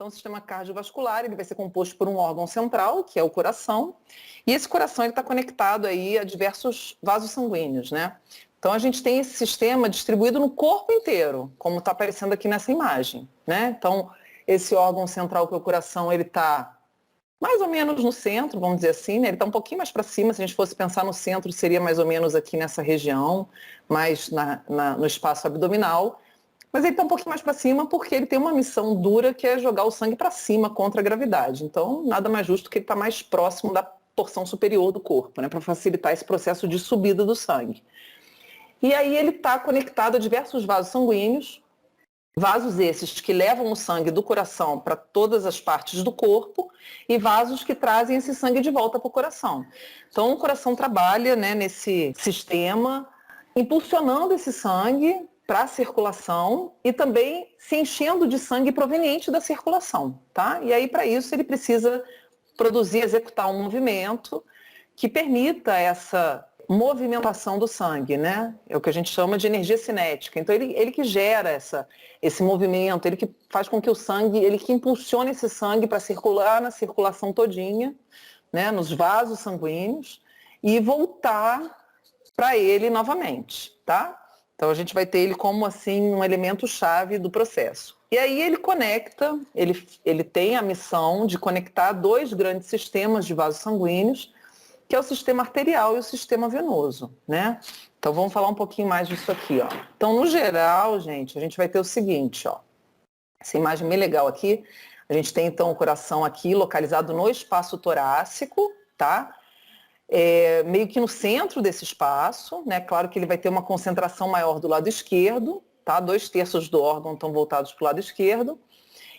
Então, o sistema cardiovascular ele vai ser composto por um órgão central, que é o coração, e esse coração está conectado aí a diversos vasos sanguíneos, né? Então, a gente tem esse sistema distribuído no corpo inteiro, como está aparecendo aqui nessa imagem, né? Então, esse órgão central, que é o coração, ele está mais ou menos no centro, vamos dizer assim, né? Ele está um pouquinho mais para cima, se a gente fosse pensar no centro, seria mais ou menos aqui nessa região, mais no espaço abdominal. Mas ele está um pouquinho mais para cima porque ele tem uma missão dura que é jogar o sangue para cima contra a gravidade. Então, nada mais justo que ele está mais próximo da porção superior do corpo, né, para facilitar esse processo de subida do sangue. E aí ele está conectado a diversos vasos sanguíneos, vasos esses que levam o sangue do coração para todas as partes do corpo e vasos que trazem esse sangue de volta para o coração. Então, o coração trabalha, né, nesse sistema, impulsionando esse sangue para a circulação e também se enchendo de sangue proveniente da circulação, tá? E aí, para isso, ele precisa produzir, executar um movimento que permita essa movimentação do sangue, né? É o que a gente chama de energia cinética. Então, ele que gera esse movimento, ele que faz com que o sangue, ele que impulsiona esse sangue para circular na circulação todinha, né? Nos vasos sanguíneos e voltar para ele novamente, tá? Então, a gente vai ter ele como, assim, um elemento-chave do processo. E aí ele conecta, ele tem a missão de conectar dois grandes sistemas de vasos sanguíneos, que é o sistema arterial e o sistema venoso, né? Então, vamos falar um pouquinho mais disso aqui, ó. Então, no geral, gente, a gente vai ter o seguinte, ó. Essa imagem bem legal aqui. A gente tem, então, o coração aqui localizado no espaço torácico, tá? Meio que no centro desse espaço, né? Claro que ele vai ter uma concentração maior do lado esquerdo, tá? 2/3 do órgão estão voltados para o lado esquerdo.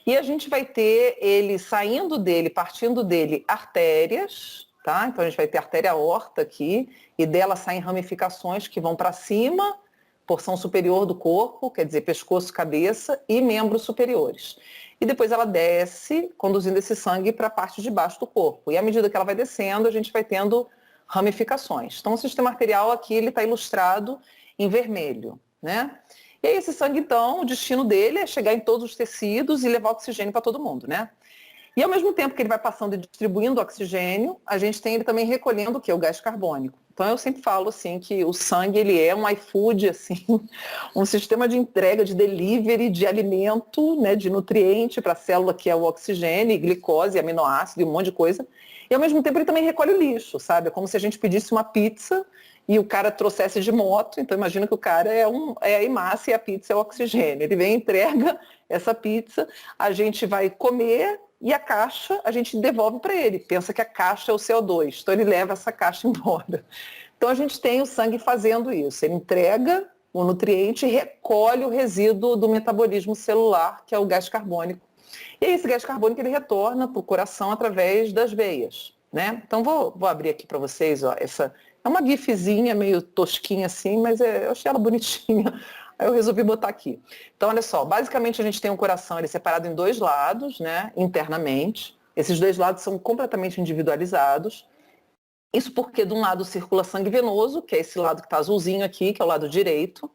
E a gente vai ter ele saindo dele, partindo dele, artérias, tá? Então a gente vai ter a artéria aorta aqui, e dela saem ramificações que vão para cima, porção superior do corpo, quer dizer, pescoço, cabeça e membros superiores. E depois ela desce, conduzindo esse sangue para a parte de baixo do corpo. E à medida que ela vai descendo, a gente vai tendo ramificações. Então, o sistema arterial aqui ele está ilustrado em vermelho, né? E aí esse sangue, então, o destino dele é chegar em todos os tecidos e levar oxigênio para todo mundo, né? E ao mesmo tempo que ele vai passando e distribuindo oxigênio, a gente tem ele também recolhendo o quê? O gás carbônico. Então eu sempre falo assim que o sangue ele é um iFood, assim, um sistema de entrega, de delivery de alimento, né, de nutriente para a célula que é o oxigênio, glicose, aminoácido e um monte de coisa. E ao mesmo tempo ele também recolhe o lixo, sabe? É como se a gente pedisse uma pizza e o cara trouxesse de moto, então imagina que o cara é a hemácia e a pizza é o oxigênio. Ele vem e entrega essa pizza, a gente vai comer e a caixa a gente devolve para ele. Pensa que a caixa é o CO2, então ele leva essa caixa embora. Então a gente tem o sangue fazendo isso, ele entrega o nutriente e recolhe o resíduo do metabolismo celular, que é o gás carbônico. E aí esse gás carbônico ele retorna para o coração através das veias, né? Então vou abrir aqui para vocês, ó, essa é uma gifzinha meio tosquinha assim, mas eu achei ela bonitinha. Aí eu resolvi botar aqui. Então, olha só, basicamente a gente tem um coração ele separado em dois lados, né, internamente. Esses dois lados são completamente individualizados. Isso porque de um lado circula sangue venoso, que é esse lado que está azulzinho aqui, que é o lado direito,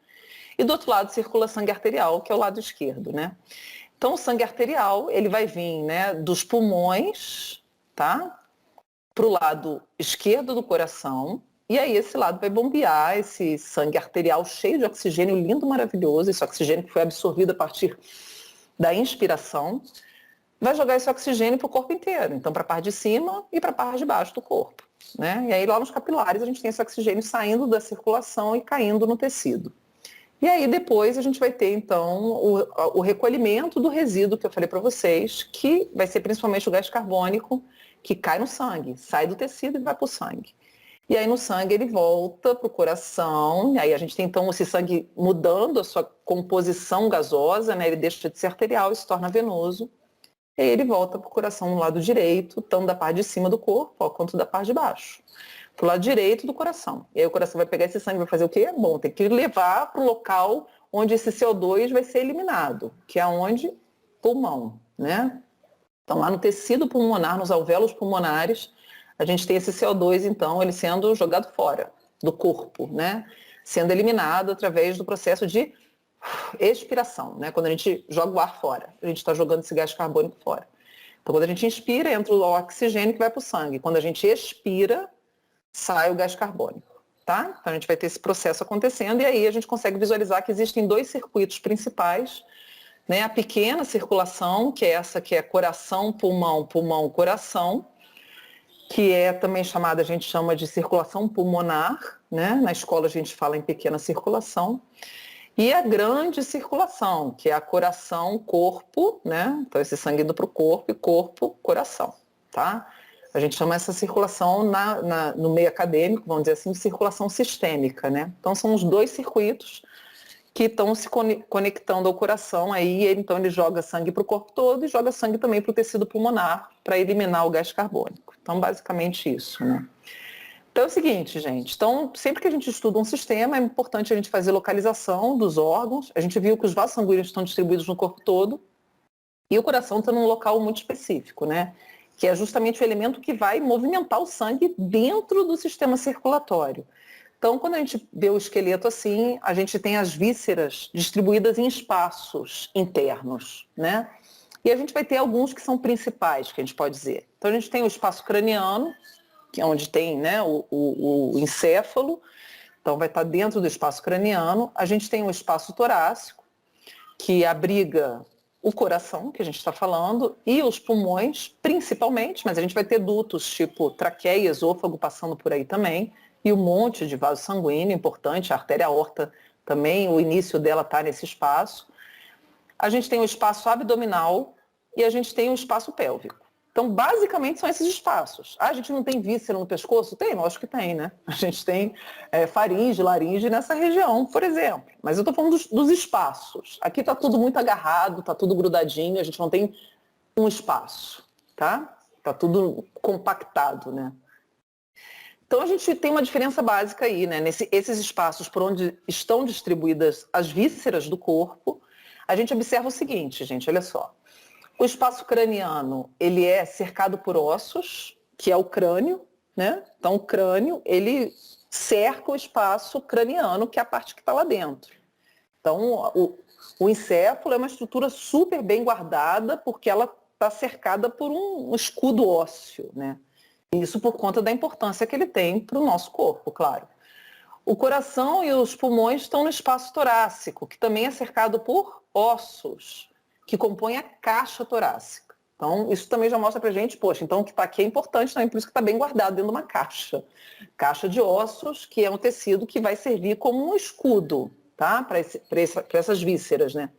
e do outro lado circula sangue arterial, que é o lado esquerdo, né? Então, o sangue arterial, ele vai vir, né, dos pulmões, tá, para o lado esquerdo do coração. E aí esse lado vai bombear esse sangue arterial cheio de oxigênio, lindo, maravilhoso, esse oxigênio que foi absorvido a partir da inspiração, vai jogar esse oxigênio para o corpo inteiro, então para a parte de cima e para a parte de baixo do corpo, né? E aí lá nos capilares a gente tem esse oxigênio saindo da circulação e caindo no tecido. E aí depois a gente vai ter então o recolhimento do resíduo que eu falei para vocês, que vai ser principalmente o gás carbônico que cai no sangue, sai do tecido e vai para o sangue. E aí no sangue ele volta para o coração, e aí a gente tem então esse sangue mudando a sua composição gasosa, né? Ele deixa de ser arterial e se torna venoso. E aí ele volta para o coração no lado direito, tanto da parte de cima do corpo, ó, quanto da parte de baixo. Para o lado direito do coração. E aí o coração vai pegar esse sangue e vai fazer o quê? Bom, tem que levar para o local onde esse CO2 vai ser eliminado, que é onde? Pulmão, né? Então lá no tecido pulmonar, nos alvéolos pulmonares, a gente tem esse CO2, então, ele sendo jogado fora do corpo, né? Sendo eliminado através do processo de expiração, né? Quando a gente joga o ar fora, a gente está jogando esse gás carbônico fora. Então, quando a gente inspira, entra o oxigênio que vai para o sangue. Quando a gente expira, sai o gás carbônico, tá? Então, a gente vai ter esse processo acontecendo e aí a gente consegue visualizar que existem dois circuitos principais, né? A pequena circulação, que é essa que é coração, pulmão, pulmão, coração, que é também chamada, a gente chama de circulação pulmonar, né? Na escola a gente fala em pequena circulação. E a grande circulação, que é a coração-corpo, né? Então, esse sangue indo para o corpo e corpo-coração, tá? A gente chama essa circulação no meio acadêmico, vamos dizer assim, de circulação sistêmica, né? Então, são os dois circuitos que estão se conectando ao coração, aí então ele joga sangue para o corpo todo e joga sangue também para o tecido pulmonar, para eliminar o gás carbônico. Então, basicamente isso, né? Então é o seguinte, gente, então sempre que a gente estuda um sistema é importante a gente fazer localização dos órgãos. A gente viu que os vasos sanguíneos estão distribuídos no corpo todo e o coração está num local muito específico, né? Que é justamente o elemento que vai movimentar o sangue dentro do sistema circulatório. Então, quando a gente vê o esqueleto assim, a gente tem as vísceras distribuídas em espaços internos, né? E a gente vai ter alguns que são principais, que a gente pode dizer. Então, a gente tem o espaço craniano, que é onde tem, né, o encéfalo, então vai estar dentro do espaço craniano. A gente tem o espaço torácico, que abriga o coração, que a gente está falando, e os pulmões, principalmente, mas a gente vai ter dutos tipo traqueia e esôfago passando por aí também, e um monte de vaso sanguíneo importante, a artéria aorta também, o início dela está nesse espaço. A gente tem o espaço abdominal e a gente tem o espaço pélvico. Então, basicamente, são esses espaços. Ah, a gente não tem víscera no pescoço? Tem, lógico que tem, né? A gente tem faringe, laringe nessa região, por exemplo. Mas eu estou falando dos espaços. Aqui está tudo muito agarrado, está tudo grudadinho, a gente não tem um espaço, tá? Está tudo compactado, né? Então, a gente tem uma diferença básica aí, né? Esses espaços por onde estão distribuídas as vísceras do corpo, a gente observa o seguinte, gente, olha só. O espaço craniano, ele é cercado por ossos, que é o crânio, né? Então, o crânio, ele cerca o espaço craniano, que é a parte que está lá dentro. Então, o encéfalo é uma estrutura super bem guardada, porque ela está cercada por um escudo ósseo, né? Isso por conta da importância que ele tem para o nosso corpo, claro. O coração e os pulmões estão no espaço torácico, que também é cercado por ossos, que compõem a caixa torácica. Então, isso também já mostra pra gente, poxa, então o que está aqui é importante também, por isso que está bem guardado dentro de uma caixa. Caixa de ossos, que é um tecido que vai servir como um escudo, tá? Para essas vísceras, né?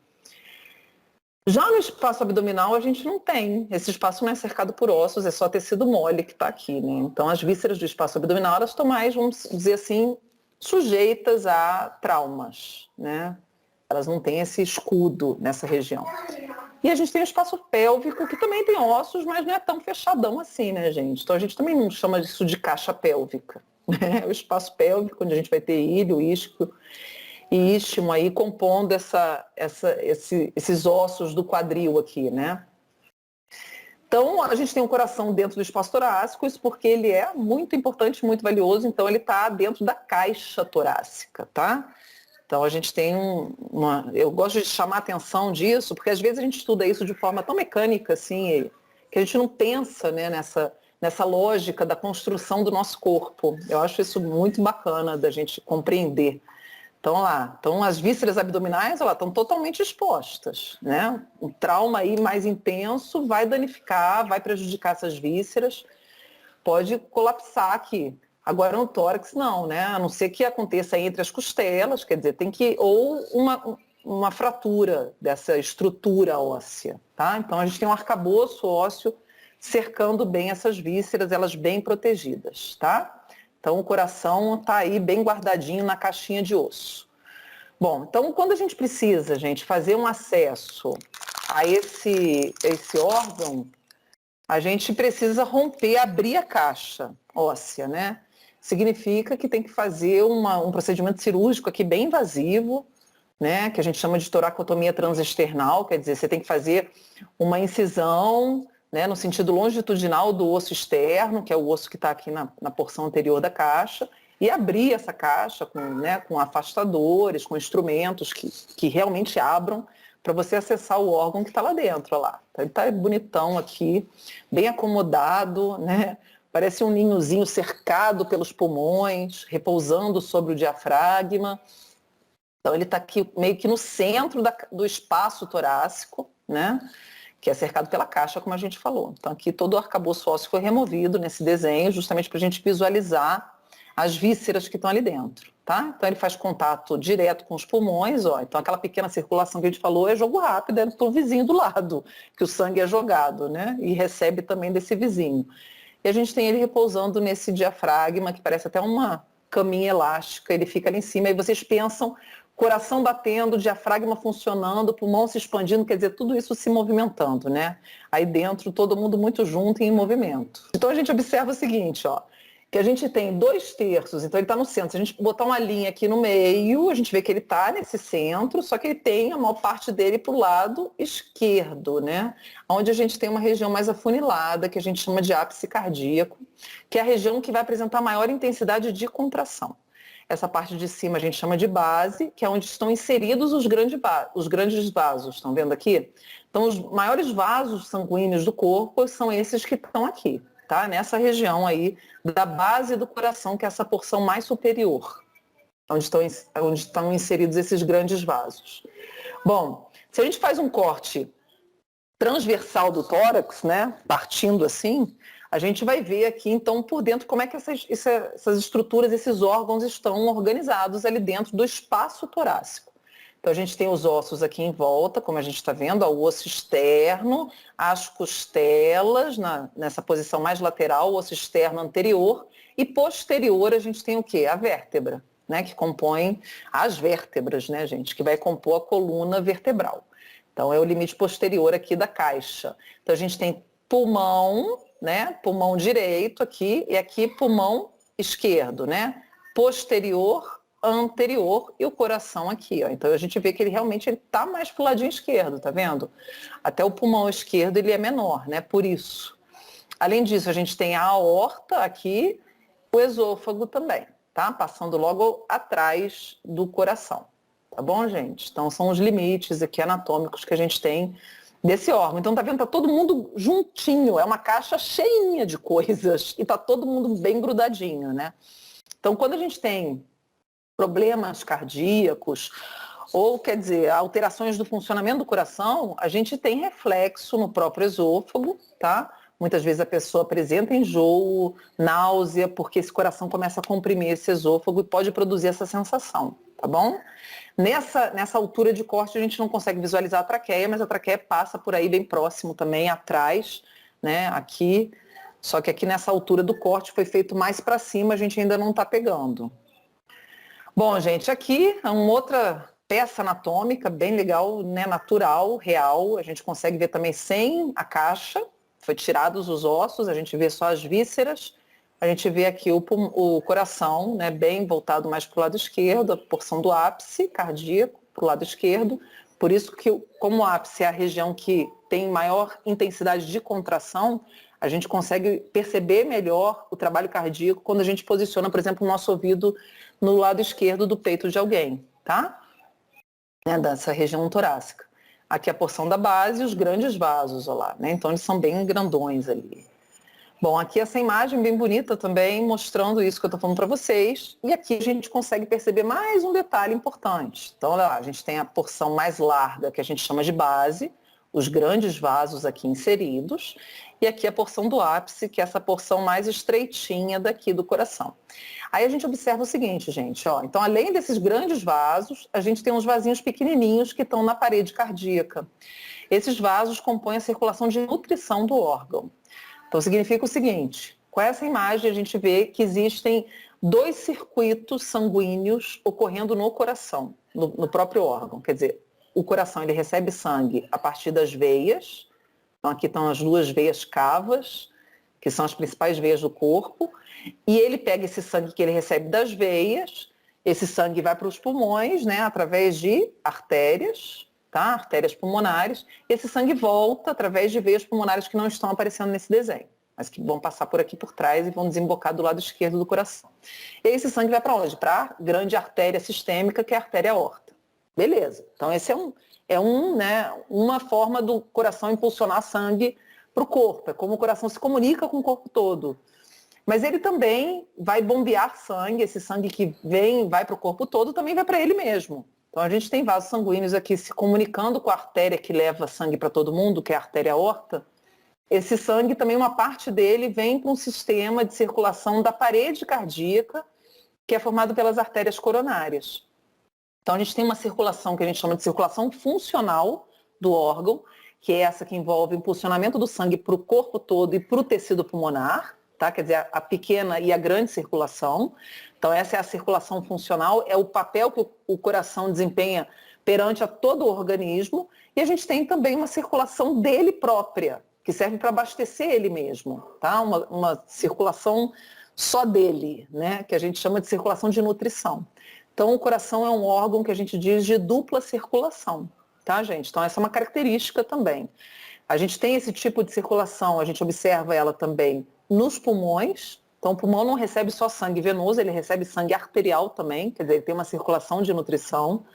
Já no espaço abdominal, a gente não tem. Esse espaço não é cercado por ossos, é só tecido mole que está aqui, né? Então, as vísceras do espaço abdominal, elas estão mais, vamos dizer assim, sujeitas a traumas, né? Elas não têm esse escudo nessa região. E a gente tem o espaço pélvico, que também tem ossos, mas não é tão fechadão assim, né, gente? Então a gente também não chama isso de caixa pélvica, né? O espaço pélvico, onde a gente vai ter ilho, isquio e istmo aí compondo esses ossos do quadril aqui, né? Então, a gente tem um coração dentro do espaço torácico, isso porque ele é muito importante, muito valioso, então ele está dentro da caixa torácica, tá? Então, a gente tem eu gosto de chamar a atenção disso, porque às vezes a gente estuda isso de forma tão mecânica, assim, que a gente não pensa, né, nessa lógica da construção do nosso corpo. Eu acho isso muito bacana da gente compreender. Então as vísceras abdominais, elas estão totalmente expostas, né? O trauma aí mais intenso vai danificar, vai prejudicar essas vísceras, pode colapsar aqui. Agora no tórax não, né? A não ser que aconteça entre as costelas, quer dizer, tem que, ou uma fratura dessa estrutura óssea, tá? Então a gente tem um arcabouço ósseo cercando bem essas vísceras, elas bem protegidas, tá? Então o coração está aí bem guardadinho na caixinha de osso. Bom, então quando a gente precisa, gente, fazer um acesso a esse órgão, a gente precisa abrir a caixa óssea, né? Significa que tem que fazer um procedimento cirúrgico aqui bem invasivo, né? Que a gente chama de toracotomia transesternal, quer dizer, você tem que fazer uma incisão, né, no sentido longitudinal do osso externo, que é o osso que está aqui na porção anterior da caixa, e abrir essa caixa com, né, com afastadores, com instrumentos que realmente abram para você acessar o órgão que está lá dentro, ó lá. Ele está bonitão aqui, bem acomodado, né? Parece um ninhozinho cercado pelos pulmões, repousando sobre o diafragma. Então ele está aqui meio que no centro do espaço torácico, né? Que é cercado pela caixa, como a gente falou. Então aqui todo o arcabouço ósseo foi removido nesse desenho, justamente para a gente visualizar as vísceras que estão ali dentro, tá? Então ele faz contato direto com os pulmões, ó. Então aquela pequena circulação que a gente falou é jogo rápido, é do vizinho do lado, que o sangue é jogado, né? E recebe também desse vizinho. E a gente tem ele repousando nesse diafragma, que parece até uma caminha elástica, ele fica ali em cima, e vocês pensam coração batendo, diafragma funcionando, pulmão se expandindo, quer dizer, tudo isso se movimentando, né? Aí dentro, todo mundo muito junto e em movimento. Então a gente observa o seguinte, ó, que a gente tem 2/3, então ele está no centro. Se a gente botar uma linha aqui no meio, a gente vê que ele está nesse centro, só que ele tem a maior parte dele para o lado esquerdo, né? Onde a gente tem uma região mais afunilada, que a gente chama de ápice cardíaco, que é a região que vai apresentar maior intensidade de contração. Essa parte de cima a gente chama de base, que é onde estão inseridos os grandes vasos, estão vendo aqui? Então os maiores vasos sanguíneos do corpo são esses que estão aqui, tá? Nessa região aí da base do coração, que é essa porção mais superior, onde estão inseridos esses grandes vasos. Bom, se a gente faz um corte transversal do tórax, né, partindo assim, a gente vai ver aqui, então, por dentro, como é que essas estruturas, esses órgãos estão organizados ali dentro do espaço torácico. Então, a gente tem os ossos aqui em volta, como a gente está vendo, ó, o osso externo, as costelas, nessa posição mais lateral, o osso externo anterior, e posterior a gente tem o quê? A vértebra, né, que compõe as vértebras, né, gente, que vai compor a coluna vertebral. Então, é o limite posterior aqui da caixa. Então, a gente tem pulmão, né? Pulmão direito aqui e aqui pulmão esquerdo, né? Posterior, anterior e o coração aqui, ó. Então a gente vê que ele realmente está mais pro ladinho esquerdo, tá vendo? Até o pulmão esquerdo ele é menor, né? Por isso. Além disso, a gente tem a aorta aqui, o esôfago também, tá? Passando logo atrás do coração. Tá bom, gente? Então são os limites aqui anatômicos que a gente tem desse órgão. Então, tá vendo? Tá todo mundo juntinho, é uma caixa cheinha de coisas e tá todo mundo bem grudadinho, né? Então, quando a gente tem problemas cardíacos ou, quer dizer, alterações do funcionamento do coração, a gente tem reflexo no próprio esôfago, tá? Muitas vezes a pessoa apresenta enjoo, náusea, porque esse coração começa a comprimir esse esôfago e pode produzir essa sensação, tá bom? Nessa altura de corte a gente não consegue visualizar a traqueia, mas a traqueia passa por aí bem próximo também, atrás, né, aqui. Só que aqui nessa altura do corte foi feito mais para cima, a gente ainda não está pegando. Bom, gente, aqui é uma outra peça anatômica bem legal, né, natural, real. A gente consegue ver também sem a caixa, foi tirados os ossos, a gente vê só as vísceras. A gente vê aqui o coração, né, bem voltado mais para o lado esquerdo, a porção do ápice cardíaco para o lado esquerdo. Por isso que, como o ápice é a região que tem maior intensidade de contração, a gente consegue perceber melhor o trabalho cardíaco quando a gente posiciona, por exemplo, o nosso ouvido no lado esquerdo do peito de alguém, tá? Né, dessa região torácica. Aqui a porção da base e os grandes vasos, ó lá, né? Então eles são bem grandões ali. Bom, aqui essa imagem bem bonita também, mostrando isso que eu estou falando para vocês. E aqui a gente consegue perceber mais um detalhe importante. Então, olha lá, a gente tem a porção mais larga, que a gente chama de base, os grandes vasos aqui inseridos, e aqui a porção do ápice, que é essa porção mais estreitinha daqui do coração. Aí a gente observa o seguinte, gente, ó, então além desses grandes vasos, a gente tem uns vasinhos pequenininhos que estão na parede cardíaca. Esses vasos compõem a circulação de nutrição do órgão. Então, significa o seguinte, com essa imagem a gente vê que existem 2 circuitos sanguíneos ocorrendo no coração, no próprio órgão. Quer dizer, o coração ele recebe sangue a partir das veias, então aqui estão as 2 veias cavas, que são as principais veias do corpo, e ele pega esse sangue que ele recebe das veias, esse sangue vai para os pulmões, né, através de artérias, tá? Artérias pulmonares, e esse sangue volta através de veias pulmonares que não estão aparecendo nesse desenho, mas que vão passar por aqui por trás e vão desembocar do lado esquerdo do coração. E aí esse sangue vai para onde? Para a grande artéria sistêmica, que é a artéria aorta. Beleza. Então esse né, uma forma do coração impulsionar sangue para o corpo. É como o coração se comunica com o corpo todo. Mas ele também vai bombear sangue, esse sangue que vai para o corpo todo também vai para ele mesmo. Então a gente tem vasos sanguíneos aqui se comunicando com a artéria que leva sangue para todo mundo, que é a artéria aorta. Esse sangue também, uma parte dele vem para um sistema de circulação da parede cardíaca, que é formado pelas artérias coronárias. Então a gente tem uma circulação que a gente chama de circulação funcional do órgão, que é essa que envolve o impulsionamento do sangue para o corpo todo e para o tecido pulmonar. Tá? Quer dizer, a pequena e a grande circulação. Então essa é a circulação funcional, é o papel que o coração desempenha perante a todo o organismo. E a gente tem também uma circulação dele própria, que serve para abastecer ele mesmo. Tá? Uma circulação só dele, né? Que a gente chama de circulação de nutrição. Então o coração é um órgão que a gente diz de dupla circulação. Tá, gente? Então essa é uma característica também. A gente tem esse tipo de circulação, a gente observa ela também nos pulmões. Então o pulmão não recebe só sangue venoso, ele recebe sangue arterial também, quer dizer, ele tem uma circulação de nutrição.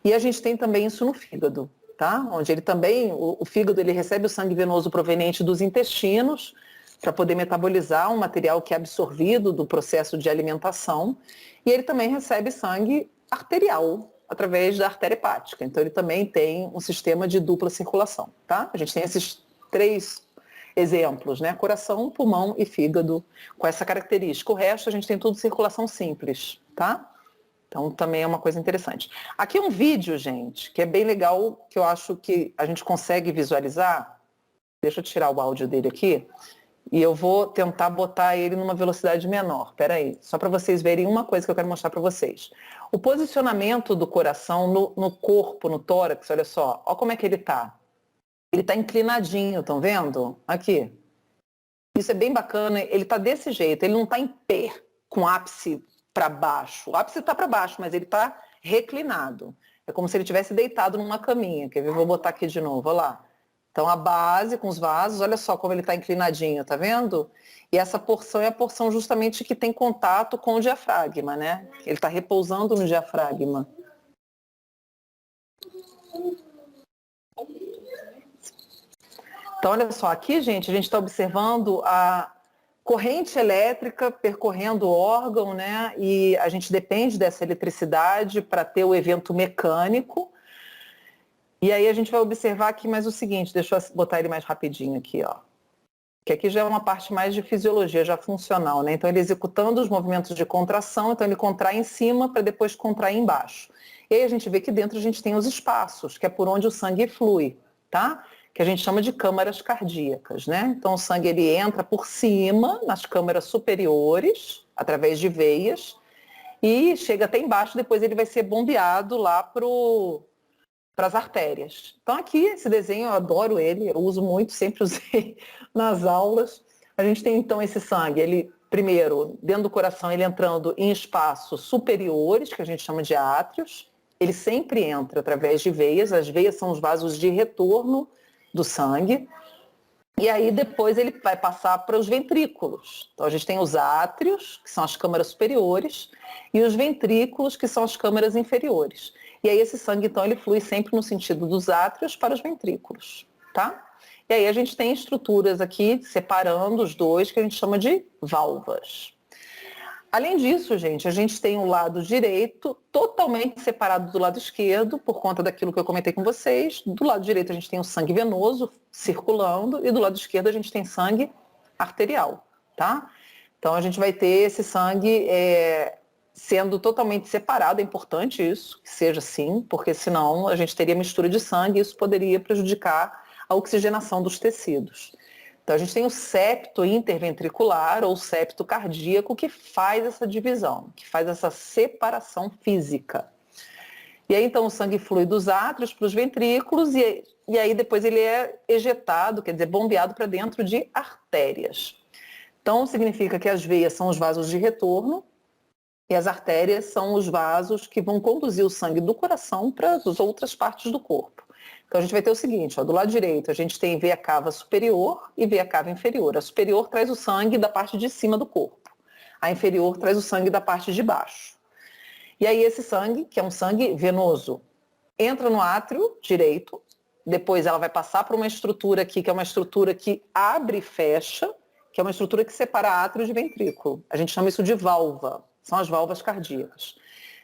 E a gente tem também isso no fígado, tá? Onde ele também, o fígado ele recebe o sangue venoso proveniente dos intestinos para poder metabolizar um material que é absorvido do processo de alimentação. E ele também recebe sangue arterial, através da artéria hepática. Então ele também tem um sistema de dupla circulação, tá? A gente tem esses 3 exemplos, né? Coração, pulmão e fígado, com essa característica. O resto a gente tem tudo circulação simples, tá? Então também é uma coisa interessante. Aqui é um vídeo, gente, que é bem legal, que eu acho que a gente consegue visualizar. Deixa eu tirar o áudio dele aqui. E eu vou tentar botar ele numa velocidade menor. Espera aí, só para vocês verem uma coisa que eu quero mostrar para vocês. O posicionamento do coração no corpo, no tórax, olha só. Olha como é que ele está. Ele está inclinadinho, estão vendo? Aqui. Isso é bem bacana. Ele está desse jeito. Ele não está em pé, com o ápice para baixo. O ápice está para baixo, mas ele está reclinado. É como se ele tivesse deitado numa caminha. Quer ver? Vou botar aqui de novo. Olha lá. Então a base com os vasos, olha só como ele está inclinadinho, tá vendo? E essa porção é a porção justamente que tem contato com o diafragma, né? Ele está repousando no diafragma. Então olha só, aqui gente, a gente está observando a corrente elétrica percorrendo o órgão, né? E a gente depende dessa eletricidade para ter o evento mecânico. E aí a gente vai observar aqui mais o seguinte, deixa eu botar ele mais rapidinho aqui, ó. Que aqui já é uma parte mais de fisiologia, já funcional, né? Então ele executando os movimentos de contração, então ele contrai em cima para depois contrair embaixo. E aí a gente vê que dentro a gente tem os espaços, que é por onde o sangue flui, tá? Que a gente chama de câmaras cardíacas, né? Então o sangue ele entra por cima, nas câmaras superiores, através de veias, e chega até embaixo, depois ele vai ser bombeado lá para as artérias. Então aqui, esse desenho, eu adoro ele, eu uso muito, sempre usei nas aulas. A gente tem então esse sangue, ele primeiro, dentro do coração, ele entrando em espaços superiores, que a gente chama de átrios. Ele sempre entra através de veias, as veias são os vasos de retorno do sangue. E aí depois ele vai passar para os ventrículos. Então a gente tem os átrios, que são as câmaras superiores, e os ventrículos, que são as câmaras inferiores. E aí esse sangue, então, ele flui sempre no sentido dos átrios para os ventrículos, tá? E aí a gente tem estruturas aqui separando os dois, que a gente chama de válvulas. Além disso, gente, a gente tem o lado direito totalmente separado do lado esquerdo, por conta daquilo que eu comentei com vocês. Do lado direito a gente tem o sangue venoso circulando e do lado esquerdo a gente tem sangue arterial, tá? Então a gente vai ter esse sangue sendo totalmente separado, é importante isso, que seja assim, porque senão a gente teria mistura de sangue e isso poderia prejudicar a oxigenação dos tecidos. Então a gente tem o septo interventricular ou septo cardíaco que faz essa divisão, que faz essa separação física. E aí então o sangue flui dos átrios para os ventrículos e aí depois ele é ejetado, quer dizer, bombeado para dentro de artérias. Então significa que as veias são os vasos de retorno e as artérias são os vasos que vão conduzir o sangue do coração para as outras partes do corpo. Então a gente vai ter o seguinte, ó, do lado direito a gente tem veia cava superior e veia cava inferior. A superior traz o sangue da parte de cima do corpo. A inferior traz o sangue da parte de baixo. E aí esse sangue, que é um sangue venoso, entra no átrio direito, depois ela vai passar por uma estrutura aqui, que é uma estrutura que abre e fecha, que é uma estrutura que separa átrio de ventrículo. A gente chama isso de válvula, são as válvulas cardíacas.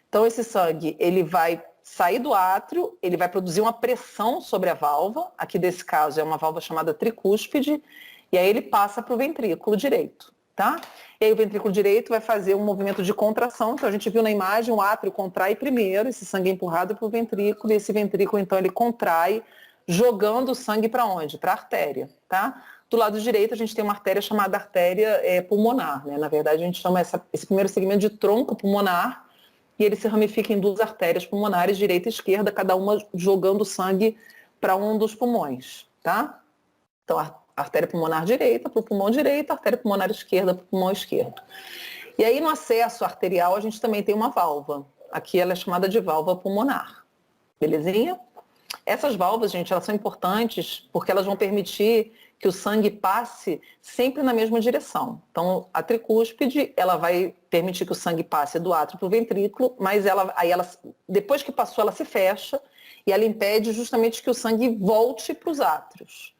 Então esse sangue, ele vai sair do átrio, ele vai produzir uma pressão sobre a válvula, aqui desse caso é uma válvula chamada tricúspide, e aí ele passa para o ventrículo direito, tá? E aí o ventrículo direito vai fazer um movimento de contração, então a gente viu na imagem o átrio contrai primeiro, esse sangue é empurrado para o ventrículo, e esse ventrículo então ele contrai, jogando o sangue para onde? Para a artéria, tá? Do lado direito a gente tem uma artéria chamada artéria pulmonar, né? Na verdade a gente chama esse primeiro segmento de tronco pulmonar, e ele se ramifica em duas artérias pulmonares, direita e esquerda, cada uma jogando sangue para um dos pulmões, tá? Então, a artéria pulmonar direita para o pulmão direito, a artéria pulmonar esquerda para o pulmão esquerdo. E aí, no acesso arterial, a gente também tem uma válvula. Aqui ela é chamada de válvula pulmonar. Belezinha? Essas válvulas, gente, elas são importantes porque elas vão permitir que o sangue passe sempre na mesma direção. Então, a tricúspide, ela vai permitir que o sangue passe do átrio para o ventrículo, mas depois que passou, ela se fecha e ela impede justamente que o sangue volte para os átrios.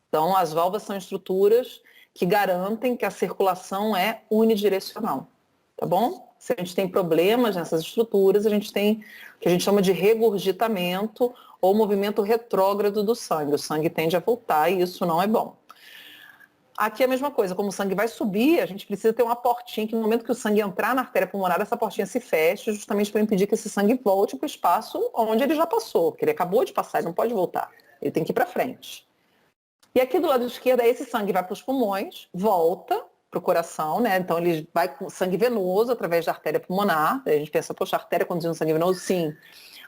Então, as válvulas são estruturas que garantem que a circulação é unidirecional, tá bom? Se a gente tem problemas nessas estruturas, a gente tem o que a gente chama de regurgitamento ou movimento retrógrado do sangue. O sangue tende a voltar e isso não é bom. Aqui é a mesma coisa, como o sangue vai subir, a gente precisa ter uma portinha que no momento que o sangue entrar na artéria pulmonar, essa portinha se feche justamente para impedir que esse sangue volte para o espaço onde ele já passou, porque ele acabou de passar, ele não pode voltar, ele tem que ir para frente. E aqui do lado esquerdo, esse sangue vai para os pulmões, volta para o coração, né? Então ele vai com sangue venoso através da artéria pulmonar. Aí a gente pensa, poxa, a artéria conduzindo sangue venoso? Sim.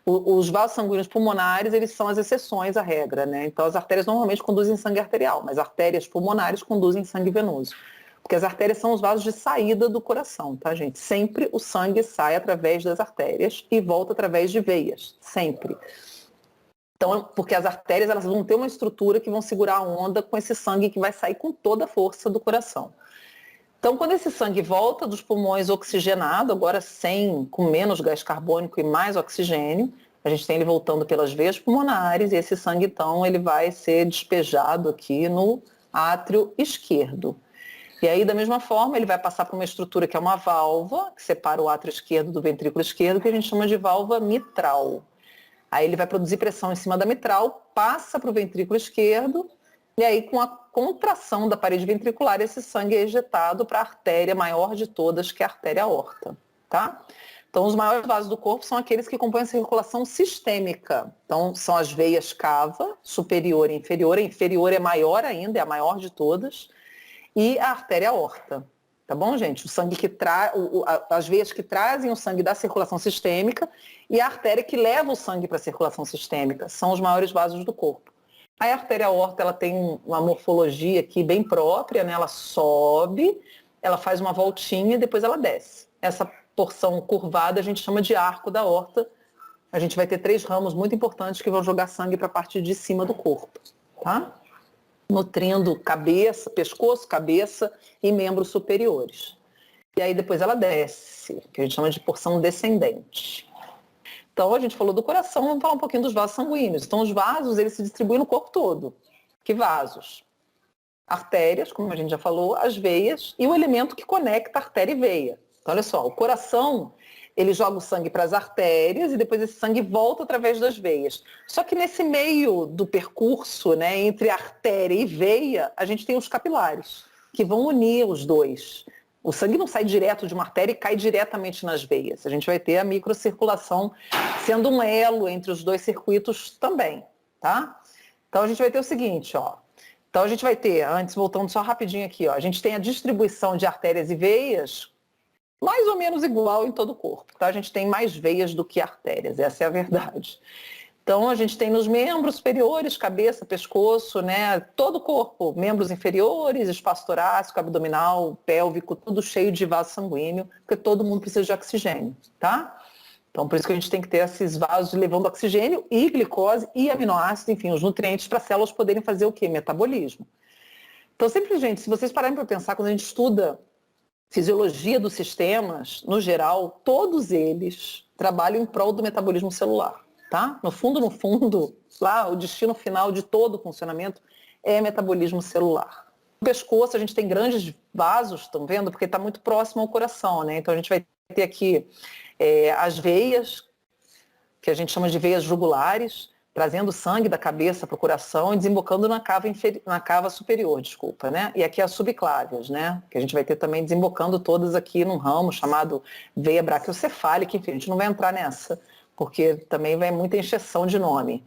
Os vasos sanguíneos pulmonares, eles são as exceções à regra, né? Então as artérias normalmente conduzem sangue arterial, mas artérias pulmonares conduzem sangue venoso. Porque as artérias são os vasos de saída do coração, tá, gente? Sempre o sangue sai através das artérias e volta através de veias, sempre. Então, porque as artérias, elas vão ter uma estrutura que vão segurar a onda com esse sangue que vai sair com toda a força do coração. Então, quando esse sangue volta dos pulmões oxigenado, agora com menos gás carbônico e mais oxigênio, a gente tem ele voltando pelas veias pulmonares e esse sangue, então, ele vai ser despejado aqui no átrio esquerdo. E aí, da mesma forma, ele vai passar por uma estrutura que é uma válvula, que separa o átrio esquerdo do ventrículo esquerdo, que a gente chama de válvula mitral. Aí ele vai produzir pressão em cima da mitral, passa para o ventrículo esquerdo, e aí com a contração da parede ventricular, esse sangue é ejetado para a artéria maior de todas, que é a artéria aorta, tá? Então, os maiores vasos do corpo são aqueles que compõem a circulação sistêmica. Então, são as veias cava, superior e inferior. A inferior é maior ainda, é a maior de todas, e a artéria aorta. Tá bom, gente? O sangue que as veias que trazem o sangue da circulação sistêmica e a artéria que leva o sangue para a circulação sistêmica são os maiores vasos do corpo. A artéria aorta, ela tem uma morfologia aqui bem própria, né? Ela sobe, ela faz uma voltinha e depois ela desce. Essa porção curvada a gente chama de arco da aorta. A gente vai ter 3 ramos muito importantes que vão jogar sangue para a parte de cima do corpo, tá? Nutrindo cabeça, pescoço, cabeça e membros superiores. E aí depois ela desce, que a gente chama de porção descendente. Então a gente falou do coração, vamos falar um pouquinho dos vasos sanguíneos. Então os vasos, eles se distribuem no corpo todo. Que vasos? Artérias, como a gente já falou, as veias e o elemento que conecta artéria e veia. Então olha só, o coração, ele joga o sangue para as artérias e depois esse sangue volta através das veias. Só que nesse meio do percurso, né, entre artéria e veia, a gente tem os capilares, que vão unir os dois. O sangue não sai direto de uma artéria e cai diretamente nas veias. A gente vai ter a microcirculação sendo um elo entre os dois circuitos também, tá? Então a gente vai ter o seguinte, ó. Então a gente vai ter, antes voltando só rapidinho aqui, ó, a gente tem a distribuição de artérias e veias mais ou menos igual em todo o corpo, tá? A gente tem mais veias do que artérias, essa é a verdade. Então, a gente tem nos membros superiores, cabeça, pescoço, né? Todo o corpo, membros inferiores, espaço torácico, abdominal, pélvico, tudo cheio de vaso sanguíneo, porque todo mundo precisa de oxigênio, tá? Então, por isso que a gente tem que ter esses vasos levando oxigênio e glicose e aminoácidos, enfim, os nutrientes para as células poderem fazer o quê? Metabolismo. Então, sempre, gente, se vocês pararem para pensar, quando a gente estuda fisiologia dos sistemas, no geral, todos eles trabalham em prol do metabolismo celular, tá? No fundo, lá, o destino final de todo o funcionamento é metabolismo celular. No pescoço, a gente tem grandes vasos, estão vendo? Porque está muito próximo ao coração, né? Então, a gente vai ter aqui as veias, que a gente chama de veias jugulares, trazendo sangue da cabeça para o coração e desembocando na cava superior, desculpa, né? E aqui as subclávias, né? Que a gente vai ter também desembocando todas aqui num ramo chamado veia braquiocefálica, enfim, a gente não vai entrar nessa, porque também vai muita encheção de nome.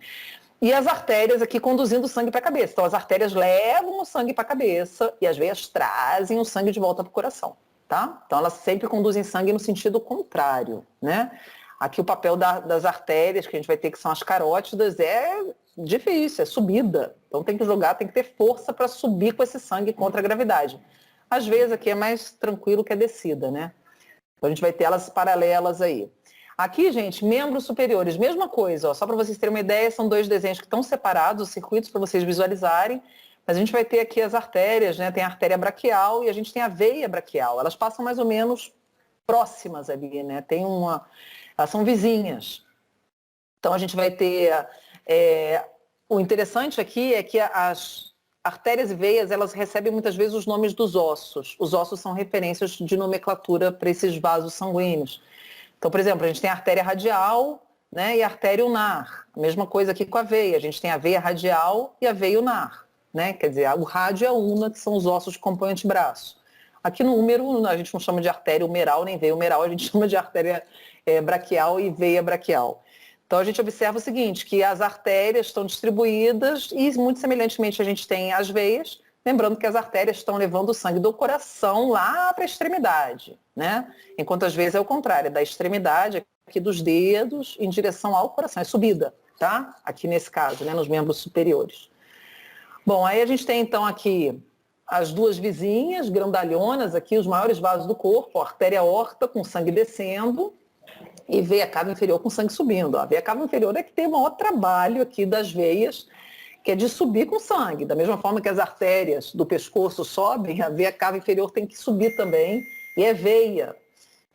E as artérias aqui conduzindo o sangue para a cabeça. Então as artérias levam o sangue para a cabeça e as veias trazem o sangue de volta para o coração, tá? Então elas sempre conduzem sangue no sentido contrário, né? Aqui o papel das artérias, que a gente vai ter, que são as carótidas, é difícil, é subida. Então tem que jogar, tem que ter força para subir com esse sangue contra a gravidade. Às vezes aqui é mais tranquilo que a descida, né? Então a gente vai ter elas paralelas aí. Aqui, gente, membros superiores, mesma coisa, ó, só para vocês terem uma ideia, são dois desenhos que estão separados, os circuitos para vocês visualizarem, mas a gente vai ter aqui as artérias, né? Tem a artéria braquial e a gente tem a veia braquial. Elas passam mais ou menos próximas ali, né? Elas são vizinhas. Então a gente vai ter... o interessante aqui é que as artérias e veias, elas recebem muitas vezes os nomes dos ossos. Os ossos são referências de nomenclatura para esses vasos sanguíneos. Então, por exemplo, a gente tem a artéria radial, né, e a artéria ulnar. A mesma coisa aqui com a veia. A gente tem a veia radial e a veia ulnar, né? Quer dizer, o rádio e a ulna, que são os ossos que compõem o antebraço. Aqui no úmero, a gente não chama de artéria humeral nem veia humeral, a gente chama de artéria braquial e veia braquial. Então a gente observa o seguinte, que as artérias estão distribuídas e muito semelhantemente a gente tem as veias, lembrando que as artérias estão levando o sangue do coração lá para a extremidade, né? Enquanto às vezes é o contrário, da extremidade, aqui dos dedos, em direção ao coração, é subida, tá? Aqui nesse caso, né, nos membros superiores. Bom, aí a gente tem então aqui as duas vizinhas, grandalhonas, aqui os maiores vasos do corpo, a artéria aorta com sangue descendo e veia cava inferior com sangue subindo. A veia cava inferior é que tem o maior trabalho aqui das veias, que é de subir com sangue. Da mesma forma que as artérias do pescoço sobem, a veia cava inferior tem que subir também, e é veia,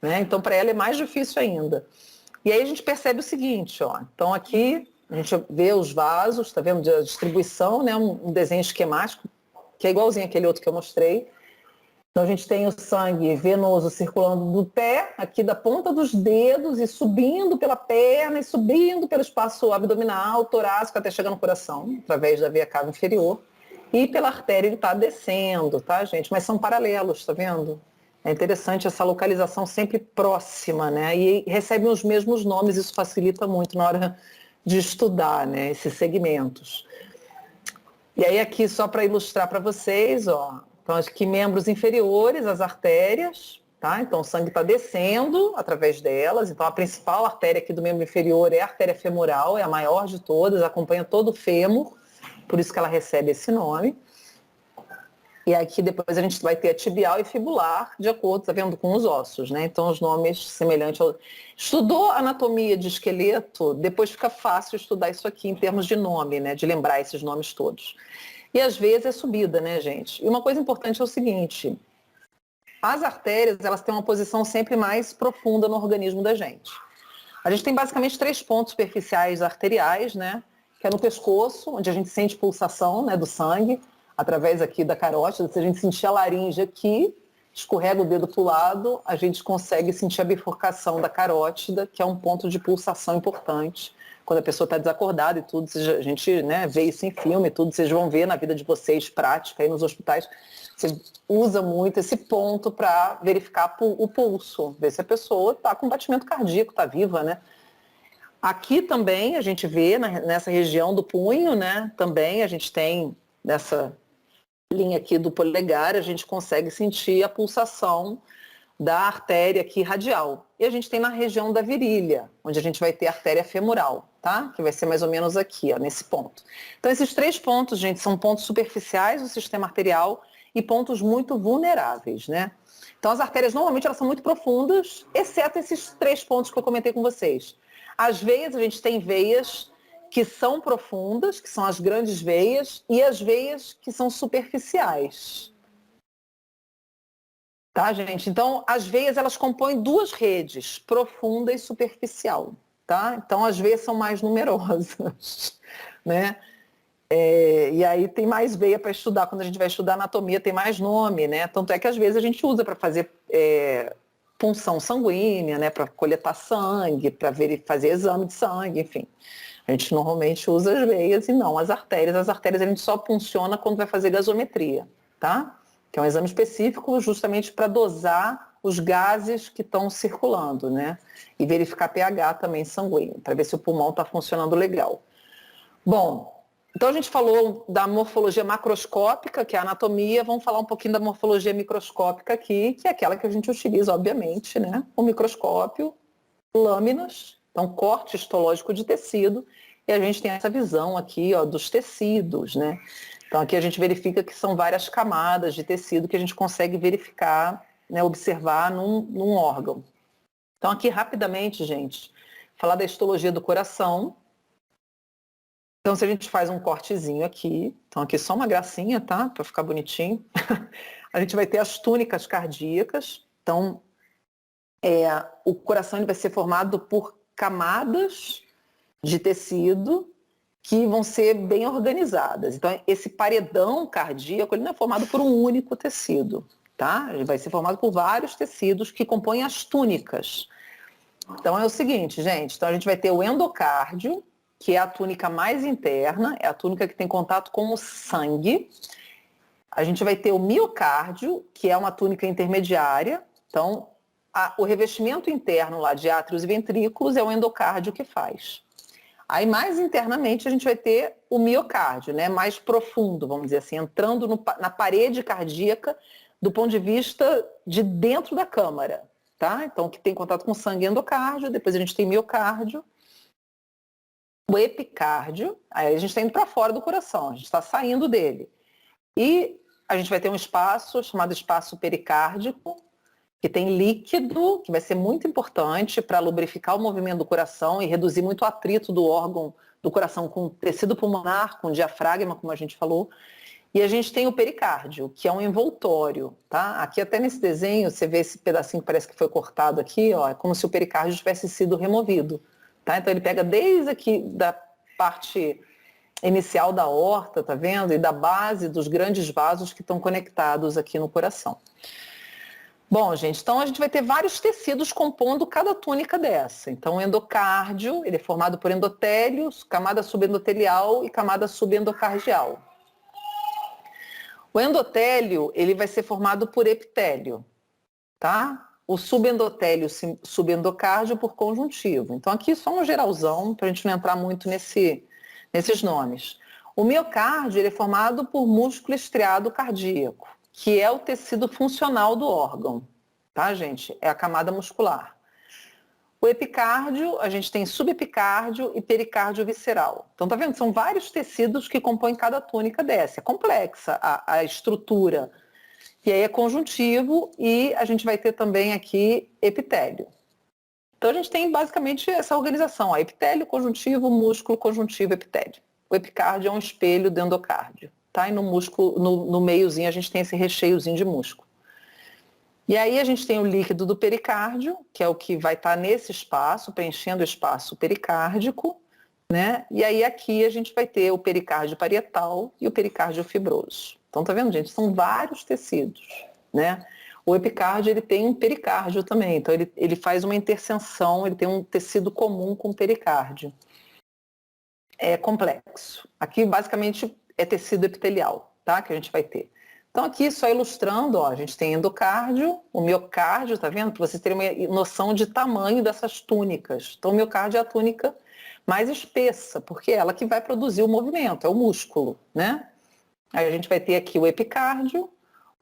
né? Então para ela é mais difícil ainda. E aí a gente percebe o seguinte, ó. Então aqui a gente vê os vasos, está vendo a distribuição, né? Um desenho esquemático, que é igualzinho aquele outro que eu mostrei. Então a gente tem o sangue venoso circulando do pé, aqui da ponta dos dedos, e subindo pela perna, e subindo pelo espaço abdominal, torácico, até chegar no coração, através da veia cava inferior. E pela artéria ele está descendo, tá, gente? Mas são paralelos, tá vendo? É interessante essa localização sempre próxima, né? E recebem os mesmos nomes, isso facilita muito na hora de estudar, né, esses segmentos. E aí aqui, só para ilustrar para vocês, ó, então aqui membros inferiores, as artérias, tá? Então o sangue está descendo através delas, então a principal artéria aqui do membro inferior é a artéria femoral, é a maior de todas, acompanha todo o fêmur, por isso que ela recebe esse nome. E aqui depois a gente vai ter a tibial e fibular, de acordo, tá vendo, com os ossos, né? Então os nomes semelhantes ao... Estudou anatomia de esqueleto, depois fica fácil estudar isso aqui em termos de nome, né? De lembrar esses nomes todos. E às vezes é subida, né, gente? E uma coisa importante é o seguinte, as artérias, elas têm uma posição sempre mais profunda no organismo da gente. A gente tem basicamente 3 pontos superficiais arteriais, né? Que é no pescoço, onde a gente sente pulsação, né, do sangue, através aqui da carótida. Se a gente sentir a laringe aqui, escorrega o dedo para o lado, a gente consegue sentir a bifurcação da carótida, que é um ponto de pulsação importante. Quando a pessoa está desacordada e tudo, a gente, né, vê isso em filme e tudo, vocês vão ver na vida de vocês, prática, aí nos hospitais, você usa muito esse ponto para verificar o pulso, ver se a pessoa está com batimento cardíaco, está viva, né? Aqui também a gente vê, nessa região do punho, né, também a gente tem nessa linha aqui do polegar, a gente consegue sentir a pulsação da artéria aqui radial. E a gente tem na região da virilha, onde a gente vai ter a artéria femoral, tá? Que vai ser mais ou menos aqui, ó, nesse ponto. Então esses 3 pontos, gente, são pontos superficiais do sistema arterial e pontos muito vulneráveis, né? Então, as artérias, normalmente, elas são muito profundas, exceto esses 3 pontos que eu comentei com vocês. As veias, a gente tem veias que são profundas, que são as grandes veias, e as veias que são superficiais. Tá, gente? Então, as veias, elas compõem 2 redes, profunda e superficial, tá? Então, as veias são mais numerosas, né? E aí tem mais veia para estudar. Quando a gente vai estudar anatomia, tem mais nome, né? Tanto é que às vezes a gente usa para fazer punção sanguínea, né? Para coletar sangue, para fazer exame de sangue, enfim. A gente normalmente usa as veias e não as artérias. As artérias a gente só funciona quando vai fazer gasometria, tá? Que é um exame específico justamente para dosar os gases que estão circulando, né? E verificar pH também sanguíneo, para ver se o pulmão está funcionando legal. Bom, então a gente falou da morfologia macroscópica, que é a anatomia, vamos falar um pouquinho da morfologia microscópica aqui, que é aquela que a gente utiliza, obviamente, né? O microscópio, lâminas, então corte histológico de tecido, e a gente tem essa visão aqui, ó, dos tecidos, né? Então aqui a gente verifica que são várias camadas de tecido que a gente consegue verificar, né, observar num órgão. Então aqui rapidamente, gente, falar da histologia do coração. Então, se a gente faz um cortezinho aqui, então aqui só uma gracinha, tá? Para ficar bonitinho. A gente vai ter as túnicas cardíacas. Então, o coração ele vai ser formado por camadas de tecido que vão ser bem organizadas. Então, esse paredão cardíaco ele não é formado por um único tecido, tá? Ele vai ser formado por vários tecidos que compõem as túnicas. Então, é o seguinte, gente. Então, a gente vai ter o endocárdio, que é a túnica mais interna, é a túnica que tem contato com o sangue. A gente vai ter o miocárdio, que é uma túnica intermediária. Então, o revestimento interno lá de átrios e ventrículos é o endocárdio que faz. Aí, mais internamente, a gente vai ter o miocárdio, né, mais profundo, vamos dizer assim, entrando na parede cardíaca do ponto de vista de dentro da câmara, tá? Então, que tem contato com o sangue endocárdio, depois a gente tem miocárdio, o epicárdio, aí a gente está indo para fora do coração, a gente está saindo dele. E a gente vai ter um espaço chamado espaço pericárdico, que tem líquido, que vai ser muito importante para lubrificar o movimento do coração e reduzir muito o atrito do órgão do coração com o tecido pulmonar, com o diafragma, como a gente falou. E a gente tem o pericárdio, que é um envoltório, tá? Aqui até nesse desenho, você vê esse pedacinho que parece que foi cortado aqui, ó, é como se o pericárdio tivesse sido removido. Tá? Então ele pega desde aqui da parte inicial da aorta, tá vendo? E da base dos grandes vasos que estão conectados aqui no coração. Bom, gente, então a gente vai ter vários tecidos compondo cada túnica dessa. Então o endocárdio, ele é formado por endotélios, camada subendotelial e camada subendocardial. O endotélio, ele vai ser formado por epitélio, tá? O subendotélio, subendocárdio por conjuntivo. Então aqui só um geralzão, para a gente não entrar muito nesses nomes. O miocárdio ele é formado por músculo estriado cardíaco, que é o tecido funcional do órgão, tá, gente? É a camada muscular. O epicárdio, a gente tem subepicárdio e pericárdio visceral. Então tá vendo? São vários tecidos que compõem cada túnica dessa. É complexa a estrutura. E aí é conjuntivo e a gente vai ter também aqui epitélio. Então a gente tem basicamente essa organização, ó, epitélio, conjuntivo, músculo, conjuntivo, epitélio. O epicárdio é um espelho do endocárdio, tá? E no músculo, no meiozinho a gente tem esse recheiozinho de músculo. E aí a gente tem o líquido do pericárdio, que é o que vai estar nesse espaço, preenchendo o espaço pericárdico, né? E aí aqui a gente vai ter o pericárdio parietal e o pericárdio fibroso. Então, tá vendo, gente? São vários tecidos, né? O epicárdio, ele tem um pericárdio também. Então, ele faz uma interseção, ele tem um tecido comum com o pericárdio. É complexo. Aqui, basicamente, é tecido epitelial, tá? Que a gente vai ter. Então, aqui, só ilustrando, ó, a gente tem endocárdio, o miocárdio, tá vendo? Para vocês terem uma noção de tamanho dessas túnicas. Então, o miocárdio é a túnica mais espessa, porque é ela que vai produzir o movimento, é o músculo, né? Aí a gente vai ter aqui o epicárdio,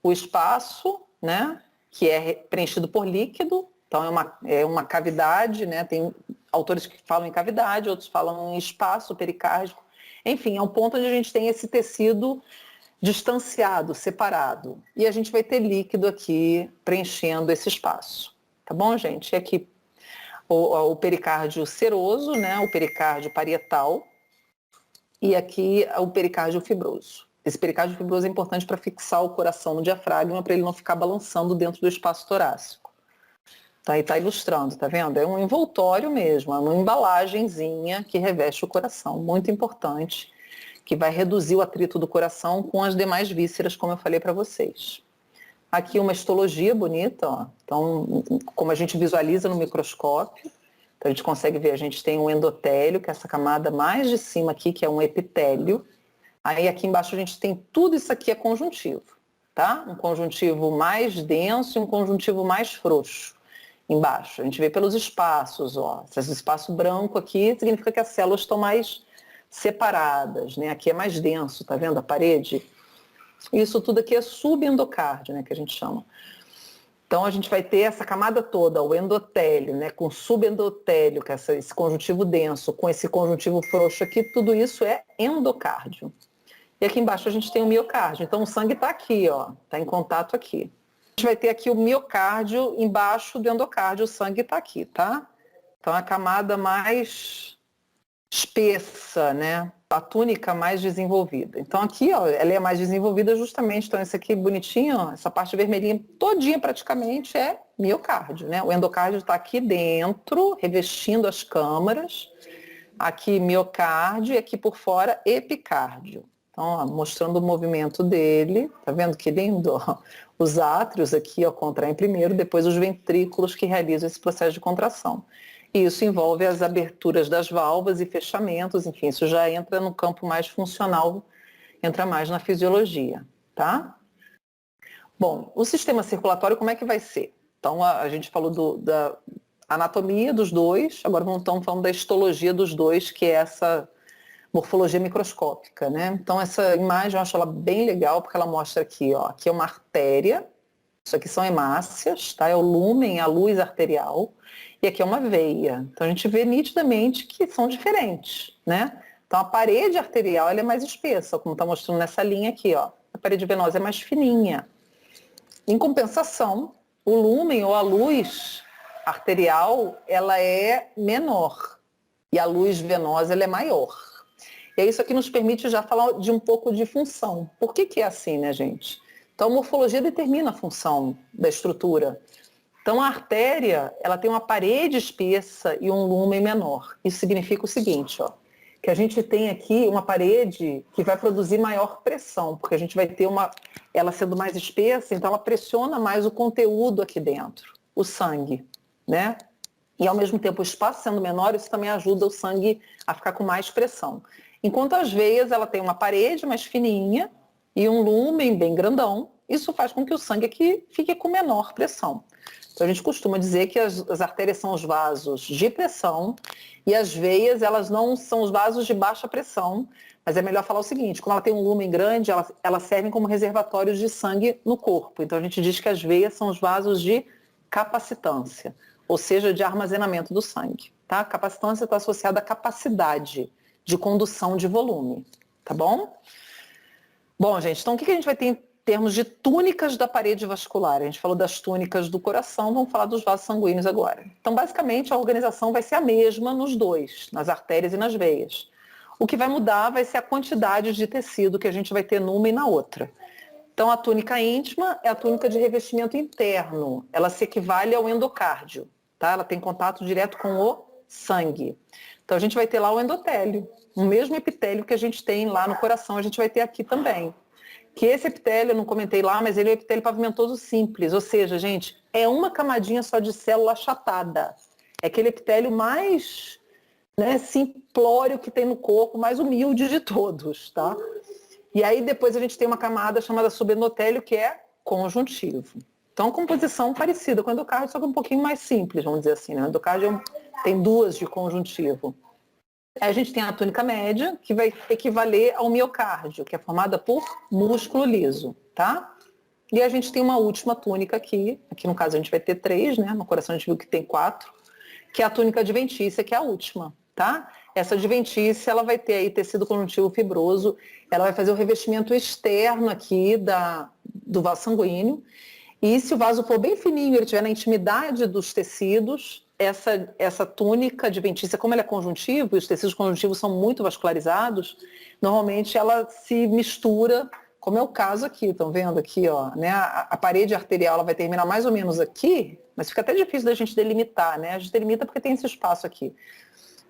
o espaço, né, que é preenchido por líquido, então é uma cavidade, né, tem autores que falam em cavidade, outros falam em espaço pericárdico, enfim, é um ponto onde a gente tem esse tecido distanciado, separado. E a gente vai ter líquido aqui preenchendo esse espaço. Tá bom, gente? E aqui o pericárdio seroso, né? O pericárdio parietal. E aqui o pericárdio fibroso. Esse pericárdio fibroso é importante para fixar o coração no diafragma, para ele não ficar balançando dentro do espaço torácico. Tá, e tá ilustrando, tá vendo? É um envoltório mesmo, é uma embalagenzinha que reveste o coração, muito importante, que vai reduzir o atrito do coração com as demais vísceras, como eu falei para vocês. Aqui uma histologia bonita, ó. Então, como a gente visualiza no microscópio, então a gente consegue ver, a gente tem um endotélio, que é essa camada mais de cima aqui, que é um epitélio. Aí aqui embaixo a gente tem tudo isso aqui é conjuntivo, tá? Um conjuntivo mais denso e um conjuntivo mais frouxo embaixo. A gente vê pelos espaços, ó. Esse espaço branco aqui significa que as células estão mais separadas, né? Aqui é mais denso, tá vendo a parede? Isso tudo aqui é subendocárdio, né, que a gente chama. Então a gente vai ter essa camada toda, o endotélio, né, com subendotélio, que é esse conjuntivo denso, com esse conjuntivo frouxo aqui, tudo isso é endocárdio. E aqui embaixo a gente tem o miocárdio. Então o sangue está aqui, ó, está em contato aqui. A gente vai ter aqui o miocárdio embaixo do endocárdio, o sangue está aqui, tá? Então a camada mais espessa, né? A túnica mais desenvolvida. Então aqui, ó, ela é mais desenvolvida justamente, então esse aqui bonitinho, ó, essa parte vermelhinha todinha praticamente é miocárdio, né? O endocárdio está aqui dentro, revestindo as câmaras. Aqui miocárdio e aqui por fora epicárdio. Então, ó, mostrando o movimento dele, tá vendo que lindo? Ó? Os átrios aqui, ó, contraem primeiro, depois os ventrículos que realizam esse processo de contração. E isso envolve as aberturas das válvulas e fechamentos, enfim, isso já entra no campo mais funcional, entra mais na fisiologia, tá? Bom, o sistema circulatório como é que vai ser? Então, a gente falou da anatomia dos dois, agora estamos falando da histologia dos dois, que é essa morfologia microscópica, né? Então essa imagem eu acho ela bem legal, porque ela mostra aqui, ó, aqui é uma artéria, isso aqui são hemácias, tá? É o lúmen, a luz arterial, e aqui é uma veia. Então a gente vê nitidamente que são diferentes, né? Então a parede arterial ela é mais espessa, como está mostrando nessa linha aqui, ó. A parede venosa é mais fininha. Em compensação, o lúmen ou a luz arterial, ela é menor e a luz venosa ela é maior. E isso aqui nos permite já falar de um pouco de função. Por que é assim, né, gente? Então, a morfologia determina a função da estrutura. Então, a artéria, ela tem uma parede espessa e um lúmen menor. Isso significa o seguinte, ó, que a gente tem aqui uma parede que vai produzir maior pressão, porque a gente vai ter ela sendo mais espessa, então ela pressiona mais o conteúdo aqui dentro, o sangue, né? E ao mesmo tempo o espaço sendo menor, isso também ajuda o sangue a ficar com mais pressão. Enquanto as veias, ela tem uma parede mais fininha e um lúmen bem grandão, isso faz com que o sangue aqui fique com menor pressão. Então a gente costuma dizer que as artérias são os vasos de pressão e as veias, elas não são os vasos de baixa pressão, mas é melhor falar o seguinte, como ela tem um lúmen grande, elas servem como reservatórios de sangue no corpo. Então a gente diz que as veias são os vasos de capacitância, ou seja, de armazenamento do sangue. Tá? A capacitância está associada à capacidade de condução de volume, tá bom? Bom, gente, então o que a gente vai ter em termos de túnicas da parede vascular? A gente falou das túnicas do coração, vamos falar dos vasos sanguíneos agora. Então, basicamente, a organização vai ser a mesma nos dois, nas artérias e nas veias. O que vai mudar vai ser a quantidade de tecido que a gente vai ter numa e na outra. Então, a túnica íntima é a túnica de revestimento interno, ela se equivale ao endocárdio, tá? Ela tem contato direto com o sangue. Então, a gente vai ter lá o endotélio, o mesmo epitélio que a gente tem lá no coração, a gente vai ter aqui também. Que esse epitélio, eu não comentei lá, mas ele é o epitélio pavimentoso simples, ou seja, gente, é uma camadinha só de célula achatada. É aquele epitélio mais, né, simplório que tem no corpo, mais humilde de todos, tá? E aí depois a gente tem uma camada chamada subendotélio, que é conjuntivo. Então, composição parecida com o endocárdio, só que um pouquinho mais simples, vamos dizer assim, né? O endocárdio tem duas de conjuntivo. Aí a gente tem a túnica média, que vai equivaler ao miocárdio, que é formada por músculo liso, tá? E a gente tem uma última túnica aqui no caso a gente vai ter 3, né? No coração a gente viu que tem 4, que é a túnica adventícia, que é a última, tá? essa adventícia, ela vai ter aí tecido conjuntivo fibroso, ela vai fazer o revestimento externo aqui do vaso sanguíneo, e se o vaso for bem fininho, ele estiver na intimidade dos tecidos, essa túnica adventícia, como ela é conjuntivo, e os tecidos conjuntivos são muito vascularizados, normalmente ela se mistura, como é o caso aqui, estão vendo aqui, ó, né? A parede arterial ela vai terminar mais ou menos aqui, mas fica até difícil da gente delimitar, né? A gente delimita porque tem esse espaço aqui.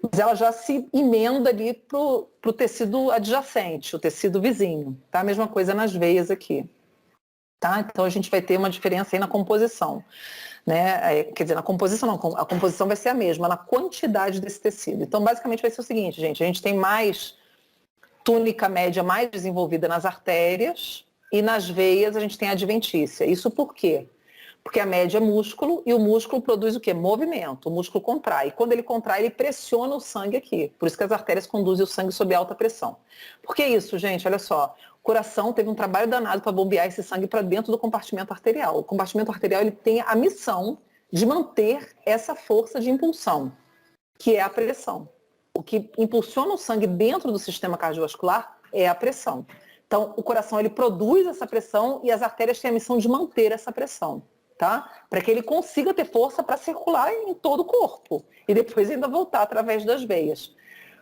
Mas ela já se emenda ali para o tecido adjacente, o tecido vizinho, tá? A mesma coisa nas veias aqui. Tá? Então a gente vai ter uma diferença aí na composição, né? Quer dizer, na composição não, a composição vai ser a mesma, na quantidade desse tecido. Então basicamente vai ser o seguinte, gente, a gente tem mais túnica média mais desenvolvida nas artérias e nas veias a gente tem a adventícia. Isso por quê? Porque a média é músculo e o músculo produz o quê? Movimento, o músculo contrai. E quando ele contrai, ele pressiona o sangue aqui. Por isso que as artérias conduzem o sangue sob alta pressão. Por que isso, gente? Olha só. O coração teve um trabalho danado para bombear esse sangue para dentro do compartimento arterial. O compartimento arterial ele tem a missão de manter essa força de impulsão, que é a pressão. O que impulsiona o sangue dentro do sistema cardiovascular é a pressão. Então, o coração ele produz essa pressão e as artérias têm a missão de manter essa pressão. Tá? Para que ele consiga ter força para circular em todo o corpo e depois ainda voltar através das veias.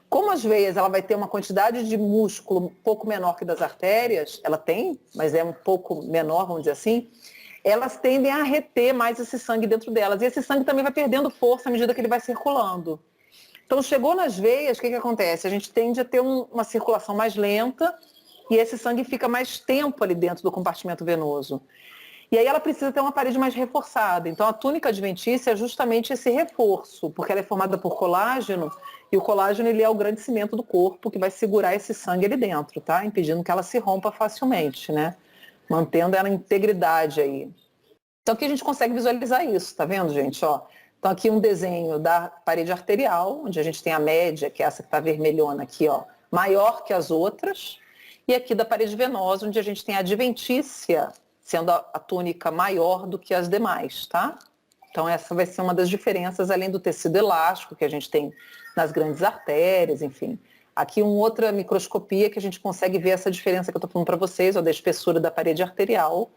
Como as veias ela vai ter uma quantidade de músculo um pouco menor que das artérias, ela tem, mas é um pouco menor, vamos dizer assim, elas tendem a reter mais esse sangue dentro delas. E esse sangue também vai perdendo força à medida que ele vai circulando. Então, chegou nas veias, o que acontece? A gente tende a ter uma circulação mais lenta e esse sangue fica mais tempo ali dentro do compartimento venoso. E aí ela precisa ter uma parede mais reforçada. Então a túnica adventícia é justamente esse reforço, porque ela é formada por colágeno, e o colágeno ele é o grande cimento do corpo que vai segurar esse sangue ali dentro, tá? Impedindo que ela se rompa facilmente, né? Mantendo ela em integridade aí. Então aqui a gente consegue visualizar isso, tá vendo, gente? Ó, então aqui um desenho da parede arterial, onde a gente tem a média, que é essa que está vermelhona aqui, ó, maior que as outras, e aqui da parede venosa, onde a gente tem a adventícia, sendo a túnica maior do que as demais, tá? Então essa vai ser uma das diferenças, além do tecido elástico que a gente tem nas grandes artérias, enfim. Aqui uma outra microscopia que a gente consegue ver essa diferença que eu estou falando para vocês, ó, da espessura da parede arterial,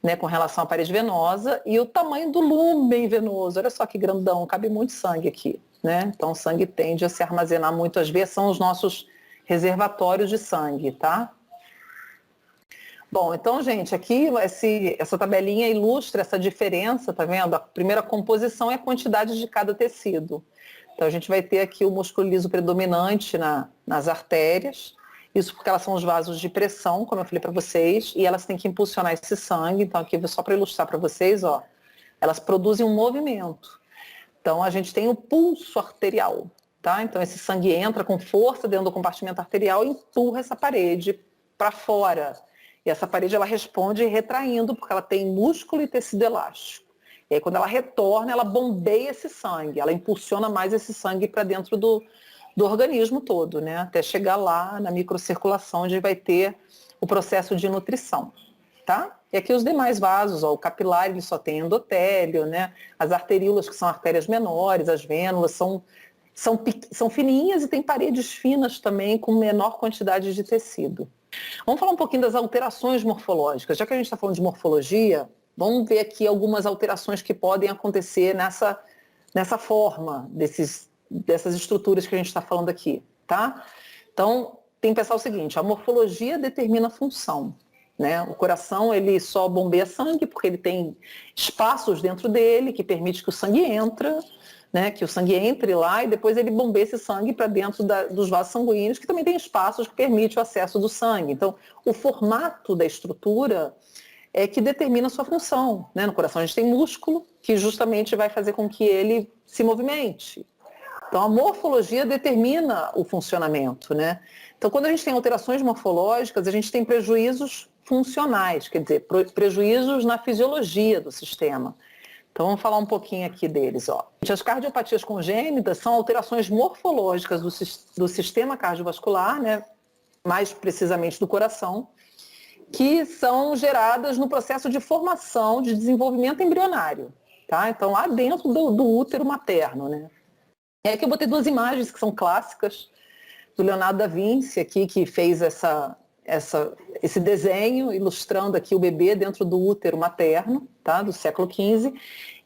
né, com relação à parede venosa, e o tamanho do lúmen venoso. Olha só que grandão, cabe muito sangue aqui, né? Então o sangue tende a se armazenar muito, às vezes são os nossos reservatórios de sangue, tá? Bom, então, gente, aqui essa tabelinha ilustra essa diferença, tá vendo? A primeira composição é a quantidade de cada tecido. Então, a gente vai ter aqui o músculo liso predominante nas artérias, isso porque elas são os vasos de pressão, como eu falei para vocês, e elas têm que impulsionar esse sangue. Então, aqui só para ilustrar para vocês, ó, elas produzem um movimento. Então, a gente tem o pulso arterial, tá? Então, esse sangue entra com força dentro do compartimento arterial e empurra essa parede para fora. E essa parede ela responde retraindo, porque ela tem músculo e tecido elástico. E aí quando ela retorna, ela bombeia esse sangue, ela impulsiona mais esse sangue para dentro do organismo todo, né? Até chegar lá na microcirculação, onde vai ter o processo de nutrição, tá? E aqui os demais vasos, ó, o capilar ele só tem endotélio, né? As arteríolas, que são artérias menores, as vênulas, são fininhas e tem paredes finas também com menor quantidade de tecido. Vamos falar um pouquinho das alterações morfológicas. Já que a gente está falando de morfologia, vamos ver aqui algumas alterações que podem acontecer nessa forma dessas estruturas que a gente está falando aqui, tá? Então, tem que pensar o seguinte, a morfologia determina a função, né? O coração, ele só bombeia sangue porque ele tem espaços dentro dele que permite que o sangue entre, né, que o sangue entre lá e depois ele bombeia esse sangue para dentro dos vasos sanguíneos, que também tem espaços que permitem o acesso do sangue. Então, o formato da estrutura é que determina a sua função, né? No coração a gente tem músculo, que justamente vai fazer com que ele se movimente. Então, a morfologia determina o funcionamento, né? Então, quando a gente tem alterações morfológicas, a gente tem prejuízos funcionais, quer dizer, prejuízos na fisiologia do sistema. Então vamos falar um pouquinho aqui deles. Ó. As cardiopatias congênitas são alterações morfológicas do sistema cardiovascular, né? Mais precisamente do coração, que são geradas no processo de formação, de desenvolvimento embrionário. Tá? Então lá dentro do útero materno. Né? É que eu botei duas imagens que são clássicas do Leonardo da Vinci aqui, que fez esse desenho ilustrando aqui o bebê dentro do útero materno, tá, do século XV,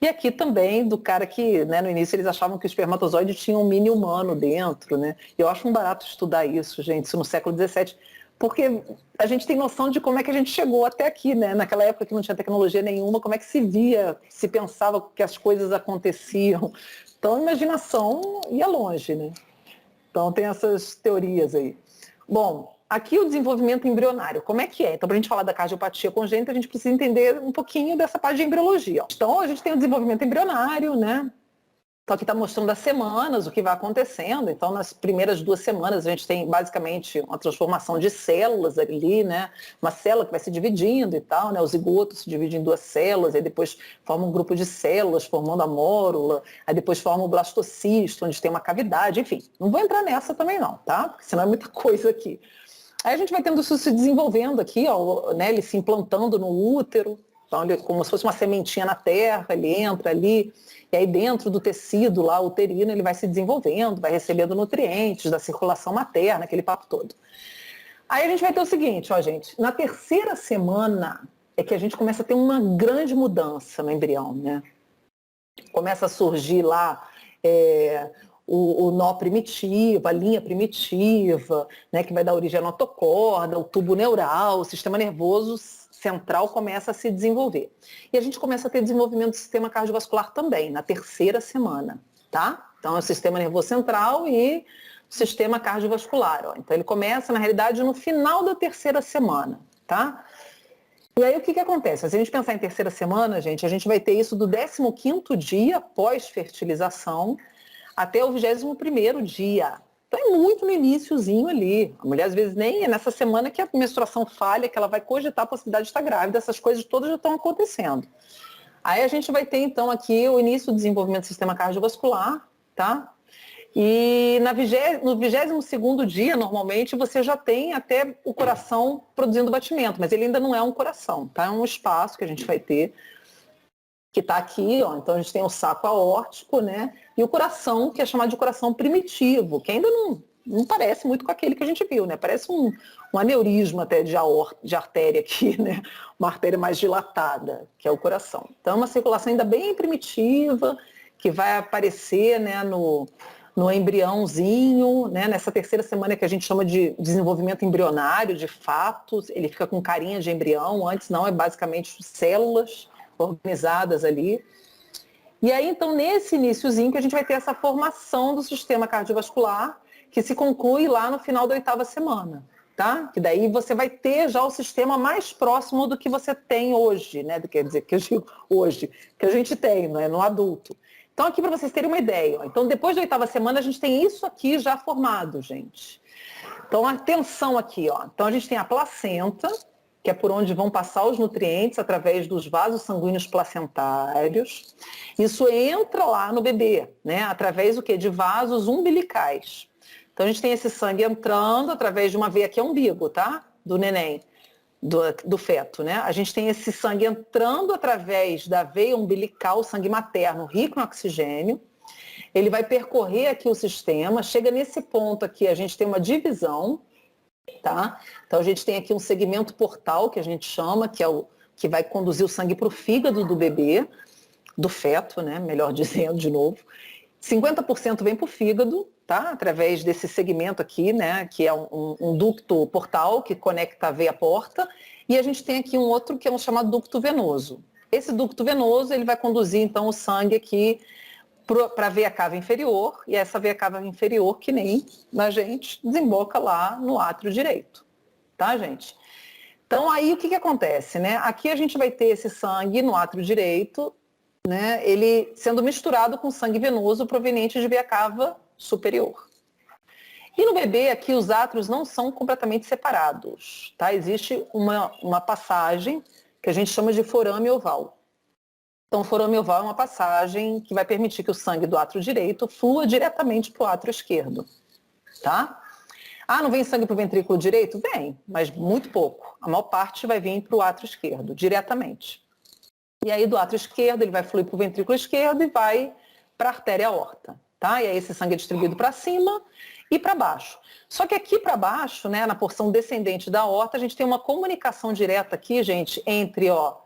e aqui também do cara que, né, no início eles achavam que o espermatozoide tinha um mini humano dentro, né? Eu acho um barato estudar isso, gente, isso no século XVII, porque a gente tem noção de como é que a gente chegou até aqui, né? Naquela época que não tinha tecnologia nenhuma, como é que se via, se pensava que as coisas aconteciam. Então a imaginação ia longe, né? Então tem essas teorias aí. Bom, aqui o desenvolvimento embrionário, como é que é? Então, para a gente falar da cardiopatia congênita, a gente precisa entender um pouquinho dessa parte de embriologia. Então, a gente tem o desenvolvimento embrionário, né? Então, aqui está mostrando as semanas, o que vai acontecendo. Então, nas primeiras 2 semanas, a gente tem basicamente uma transformação de células ali, né? Uma célula que vai se dividindo e tal, né? O zigoto se divide em 2 células, aí depois forma um grupo de células formando a mórula, aí depois forma o blastocisto, onde tem uma cavidade, enfim. Não vou entrar nessa também não, tá? Porque senão é muita coisa aqui. Aí a gente vai tendo isso se desenvolvendo aqui, ó, né? Ele se implantando no útero. Então, ele, como se fosse uma sementinha na terra, ele entra ali, e aí dentro do tecido lá uterino ele vai se desenvolvendo, vai recebendo nutrientes da circulação materna, aquele papo todo. Aí a gente vai ter o seguinte, ó, gente, na terceira semana é que a gente começa a ter uma grande mudança no embrião, né? Começa a surgir lá o nó primitivo, a linha primitiva, né, que vai dar origem à notocorda, o tubo neural, o sistema nervoso central começa a se desenvolver. E a gente começa a ter desenvolvimento do sistema cardiovascular também, na terceira semana, tá? Então é o sistema nervoso central e o sistema cardiovascular, ó. Então ele começa, na realidade, no final da terceira semana, tá? E aí o que acontece? Se a gente pensar em terceira semana, gente, a gente vai ter isso do 15º dia pós-fertilização até o 21º dia. Então é muito no iniciozinho ali. A mulher às vezes nem é nessa semana que a menstruação falha, que ela vai cogitar a possibilidade de estar grávida, essas coisas todas já estão acontecendo. Aí a gente vai ter então aqui o início do desenvolvimento do sistema cardiovascular, tá? E no 22º dia, normalmente, você já tem até o coração produzindo batimento, mas ele ainda não é um coração, tá? É um espaço que a gente vai ter, que está aqui, ó. Então a gente tem o saco aórtico, né? E o coração, que é chamado de coração primitivo, que ainda não parece muito com aquele que a gente viu, né? Parece um aneurisma até de artéria aqui, né? Uma artéria mais dilatada, que é o coração. Então é uma circulação ainda bem primitiva, que vai aparecer, né, no embriãozinho, né, nessa terceira semana que a gente chama de desenvolvimento embrionário, de fato, ele fica com carinha de embrião, antes não, é basicamente células organizadas ali. E aí, então, nesse iniciozinho que a gente vai ter essa formação do sistema cardiovascular, que se conclui lá no final da 8ª semana, tá? Que daí você vai ter já o sistema mais próximo do que você tem hoje, né? Quer dizer, que eu digo hoje, que a gente tem, né, no adulto. Então, aqui para vocês terem uma ideia, ó. Então, depois da 8ª semana, a gente tem isso aqui já formado, gente. Então, atenção aqui, ó. Então, a gente tem a placenta, que é por onde vão passar os nutrientes através dos vasos sanguíneos placentários. Isso entra lá no bebê, né? Através do quê? De vasos umbilicais. Então, a gente tem esse sangue entrando através de uma veia que é umbigo, tá? Do neném. Do feto, né? A gente tem esse sangue entrando através da veia umbilical, sangue materno rico em oxigênio. Ele vai percorrer aqui o sistema, chega nesse ponto aqui, a gente tem uma divisão, tá? Então a gente tem aqui um segmento portal, que a gente chama, que é o que vai conduzir o sangue para o fígado do bebê, do feto, né? Melhor dizendo de novo. 50% vem para o fígado, tá? Através desse segmento aqui, né? Que é um ducto portal que conecta a veia à porta. E a gente tem aqui um outro que é um chamado ducto venoso. Esse ducto venoso ele vai conduzir então o sangue aqui para a veia cava inferior, e essa veia cava inferior, que nem na gente, desemboca lá no átrio direito, tá, gente? Então aí o que acontece, né? Aqui a gente vai ter esse sangue no átrio direito, né, ele sendo misturado com sangue venoso proveniente de veia cava superior. E no bebê aqui os átrios não são completamente separados, tá? Existe uma passagem que a gente chama de forame oval. Então o forame oval é uma passagem que vai permitir que o sangue do átrio direito flua diretamente para o átrio esquerdo, tá? Ah, não vem sangue para o ventrículo direito? Vem, mas muito pouco. A maior parte vai vir para o átrio esquerdo, diretamente. E aí do átrio esquerdo ele vai fluir para o ventrículo esquerdo e vai para a artéria aorta, tá? E aí esse sangue é distribuído para cima e para baixo. Só que aqui para baixo, né, na porção descendente da aorta, a gente tem uma comunicação direta aqui, gente, entre, ó,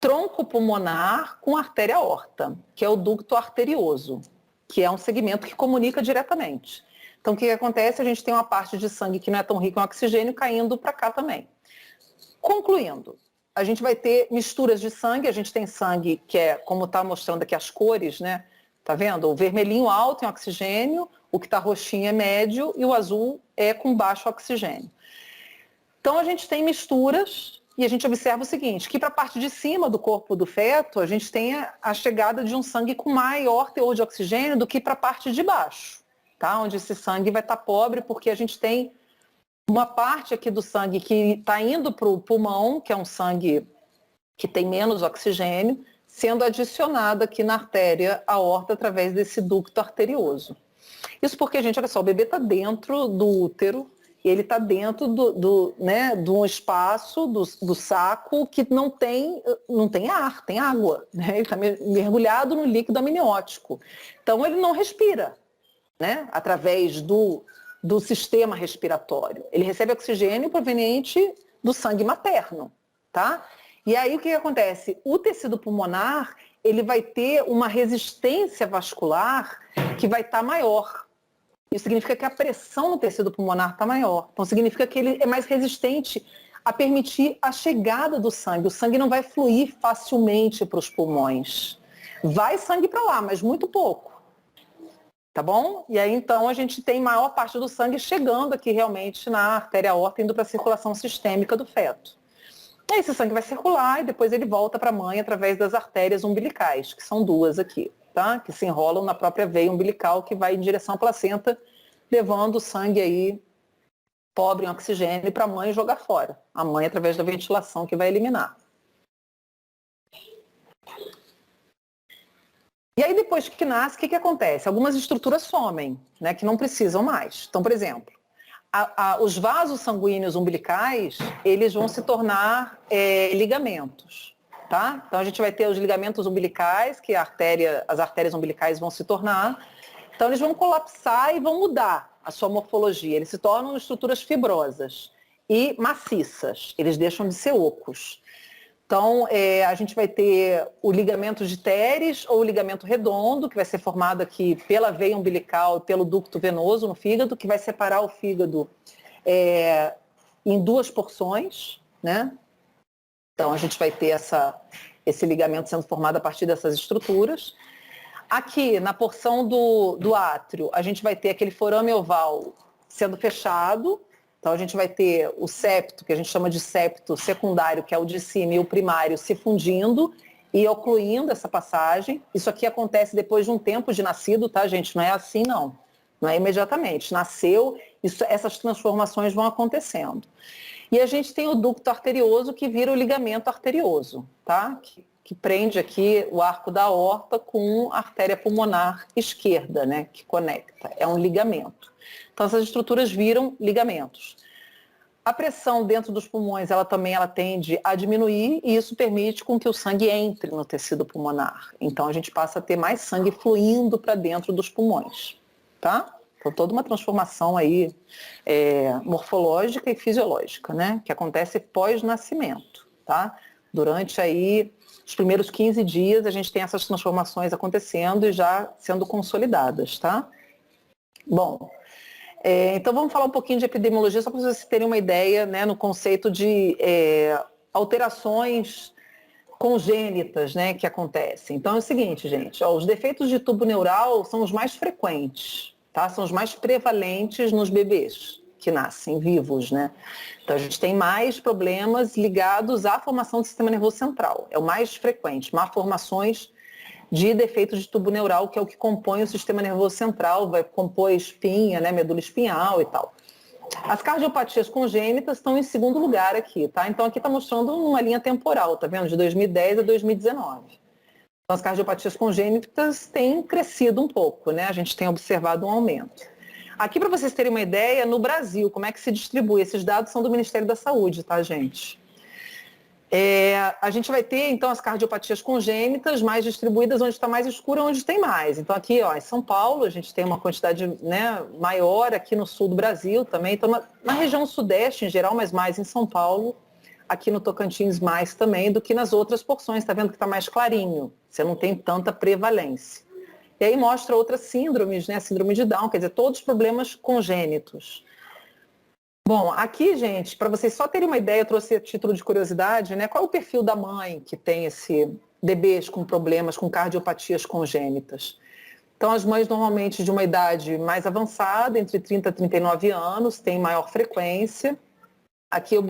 tronco pulmonar com artéria aorta, que é o ducto arterioso, que é um segmento que comunica diretamente. Então, o que acontece? A gente tem uma parte de sangue que não é tão rica em oxigênio caindo para cá também. Concluindo, a gente vai ter misturas de sangue, a gente tem sangue que é, como está mostrando aqui as cores, né? Tá vendo? O vermelhinho alto em oxigênio, o que está roxinho é médio e o azul é com baixo oxigênio. Então, a gente tem misturas e a gente observa o seguinte, que para a parte de cima do corpo do feto, a gente tem a chegada de um sangue com maior teor de oxigênio do que para a parte de baixo, tá? Onde esse sangue vai estar pobre, porque a gente tem uma parte aqui do sangue que está indo para o pulmão, que é um sangue que tem menos oxigênio, sendo adicionado aqui na artéria aorta através desse ducto arterioso. Isso porque, gente, olha só, o bebê está dentro do útero, e ele está dentro né, de um espaço do saco que não tem ar, tem água. Né? Ele está mergulhado no líquido amniótico. Então, ele não respira, né, através do sistema respiratório. Ele recebe oxigênio proveniente do sangue materno. Tá? E aí, o que acontece? O tecido pulmonar ele vai ter uma resistência vascular que vai estar maior. Isso significa que a pressão no tecido pulmonar está maior. Então, significa que ele é mais resistente a permitir a chegada do sangue. O sangue não vai fluir facilmente para os pulmões. Vai sangue para lá, mas muito pouco. Tá bom? E aí, então, a gente tem maior parte do sangue chegando aqui realmente na artéria aorta, indo para a circulação sistêmica do feto. E aí, esse sangue vai circular e depois ele volta para a mãe através das artérias umbilicais, que são duas aqui. Tá? Que se enrolam na própria veia umbilical que vai em direção à placenta, levando o sangue aí pobre em oxigênio para a mãe jogar fora. A mãe através da ventilação que vai eliminar. E aí depois que nasce, o que acontece? Algumas estruturas somem, né, que não precisam mais. Então, por exemplo, os vasos sanguíneos umbilicais, eles vão se tornar ligamentos. Tá? Então a gente vai ter os ligamentos umbilicais, que as artérias umbilicais vão se tornar. Então eles vão colapsar e vão mudar a sua morfologia. Eles se tornam estruturas fibrosas e maciças. Eles deixam de ser ocos. Então a gente vai ter o ligamento de Teres ou o ligamento redondo, que vai ser formado aqui pela veia umbilical e pelo ducto venoso no fígado, que vai separar o fígado em duas porções, né? Então, a gente vai ter esse ligamento sendo formado a partir dessas estruturas. Aqui, na porção do átrio, a gente vai ter aquele forame oval sendo fechado. Então, a gente vai ter o septo, que a gente chama de septo secundário, que é o de cima, e o primário se fundindo e ocluindo essa passagem. Isso aqui acontece depois de um tempo de nascido, tá, gente? Não é assim, não. Não é imediatamente. Nasceu, essas transformações vão acontecendo. E a gente tem o ducto arterioso que vira o ligamento arterioso, tá? Que prende aqui o arco da aorta com a artéria pulmonar esquerda, né? Que conecta, é um ligamento. Então essas estruturas viram ligamentos. A pressão dentro dos pulmões, ela tende a diminuir e isso permite com que o sangue entre no tecido pulmonar. Então a gente passa a ter mais sangue fluindo para dentro dos pulmões, tá? Então, toda uma transformação aí morfológica e fisiológica, né? Que acontece pós-nascimento, tá? Durante aí os primeiros 15 dias, a gente tem essas transformações acontecendo e já sendo consolidadas, tá? Bom, então vamos falar um pouquinho de epidemiologia, só para vocês terem uma ideia, né? No conceito de alterações congênitas, né, que acontecem. Então é o seguinte, gente, os defeitos de tubo neural são os mais frequentes. Tá? São os mais prevalentes nos bebês que nascem vivos, né? Então a gente tem mais problemas ligados à formação do sistema nervoso central. É o mais frequente, malformações de defeitos de tubo neural, que é o que compõe o sistema nervoso central, vai compor espinha, né, medula espinhal e tal. As cardiopatias congênitas estão em segundo lugar aqui, tá? Então aqui está mostrando uma linha temporal, tá vendo? De 2010 a 2019. Então, as cardiopatias congênitas têm crescido um pouco, né? A gente tem observado um aumento. Aqui, para vocês terem uma ideia, no Brasil, como é que se distribui? Esses dados são do Ministério da Saúde, tá, gente? A gente vai ter, então, as cardiopatias congênitas mais distribuídas onde está mais escuro, onde tem mais. Então, aqui, ó, em São Paulo, a gente tem uma quantidade, né, maior, aqui no sul do Brasil também. Então, na região sudeste, em geral, mas mais em São Paulo, aqui no Tocantins mais também, do que nas outras porções. Está vendo que está mais clarinho, você não tem tanta prevalência. E aí mostra outras síndromes, né, síndrome de Down, quer dizer, todos os problemas congênitos. Bom, aqui, gente, para vocês só terem uma ideia, eu trouxe a título de curiosidade, né? Qual é o perfil da mãe que tem esse bebês com problemas, com cardiopatias congênitas? Então, as mães normalmente de uma idade mais avançada, entre 30 e 39 anos, têm maior frequência. Aqui eu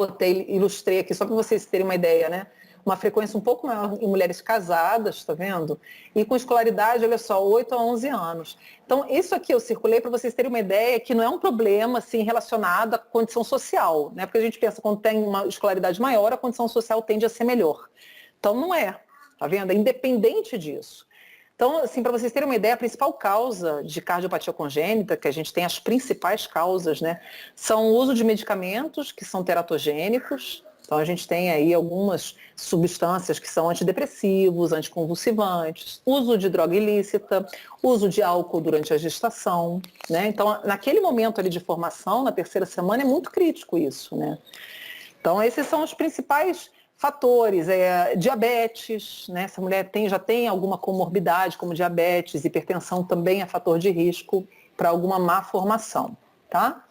ilustrei aqui só para vocês terem uma ideia, né? Uma frequência um pouco maior em mulheres casadas, tá vendo? E com escolaridade, olha só, 8 a 11 anos. Então, isso aqui eu circulei para vocês terem uma ideia que não é um problema assim, relacionado à condição social, né? Porque a gente pensa, quando tem uma escolaridade maior, a condição social tende a ser melhor. Então, não é, tá vendo? É independente disso. Então, assim, para vocês terem uma ideia, a principal causa de cardiopatia congênita, que a gente tem as principais causas, né, são o uso de medicamentos que são teratogênicos. Então, a gente tem aí algumas substâncias que são antidepressivos, anticonvulsivantes, uso de droga ilícita, uso de álcool durante a gestação, né? Então, naquele momento ali de formação, na terceira semana, é muito crítico isso, né? Então, esses são os principais fatores, diabetes, né? Se a mulher já tem alguma comorbidade, como diabetes, hipertensão também é fator de risco para alguma má formação, tá?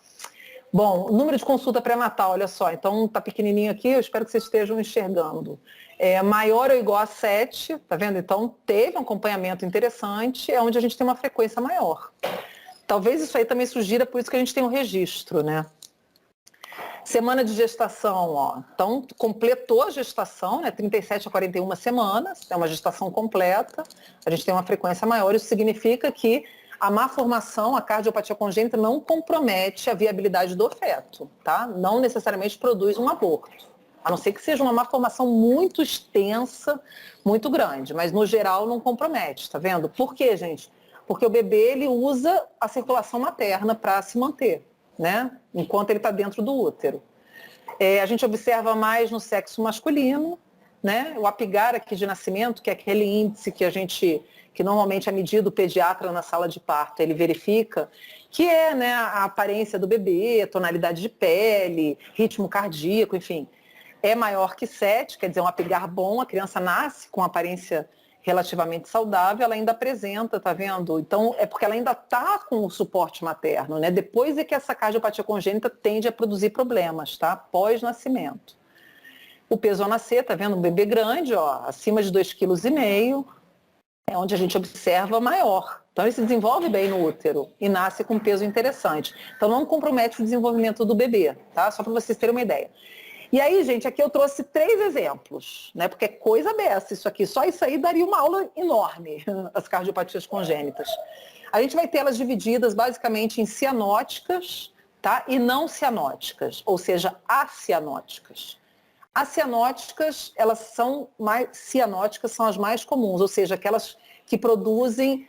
Bom, número de consulta pré-natal, olha só, então tá pequenininho aqui, eu espero que vocês estejam enxergando. Maior ou igual a 7, tá vendo? Então teve um acompanhamento interessante, é onde a gente tem uma frequência maior. Talvez isso aí também sugira, por isso que a gente tem um registro, né? Semana de gestação, ó. Então, completou a gestação, né? 37 a 41 semanas, é uma gestação completa, a gente tem uma frequência maior, isso significa que a má formação, a cardiopatia congênita, não compromete a viabilidade do feto, tá? Não necessariamente produz um aborto, a não ser que seja uma má formação muito extensa, muito grande, mas no geral não compromete, tá vendo? Por quê, gente? Porque o bebê, ele usa a circulação materna para se manter, né? Enquanto ele está dentro do útero. A gente observa mais no sexo masculino, né? O apigar aqui de nascimento, que é aquele índice que normalmente é medido o pediatra na sala de parto, ele verifica, que é, né, a aparência do bebê, a tonalidade de pele, ritmo cardíaco, enfim, é maior que 7, quer dizer, um apigar bom, a criança nasce com aparência relativamente saudável, ela ainda apresenta, tá vendo? Então, é porque ela ainda está com o suporte materno, né? Depois é que essa cardiopatia congênita tende a produzir problemas, tá? Pós-nascimento. O peso ao nascer, tá vendo? Um bebê grande, ó, acima de 2,5 kg, é onde a gente observa maior. Então, ele se desenvolve bem no útero e nasce com um peso interessante. Então, não compromete o desenvolvimento do bebê, tá? Só para vocês terem uma ideia. E aí, gente, aqui eu trouxe 3 exemplos, né? Porque é coisa dessa, isso aqui. Só isso aí daria uma aula enorme, as cardiopatias congênitas. A gente vai ter elas divididas basicamente em cianóticas, tá? E não cianóticas, ou seja, acianóticas. As cianóticas, cianóticas são as mais comuns, ou seja, aquelas que produzem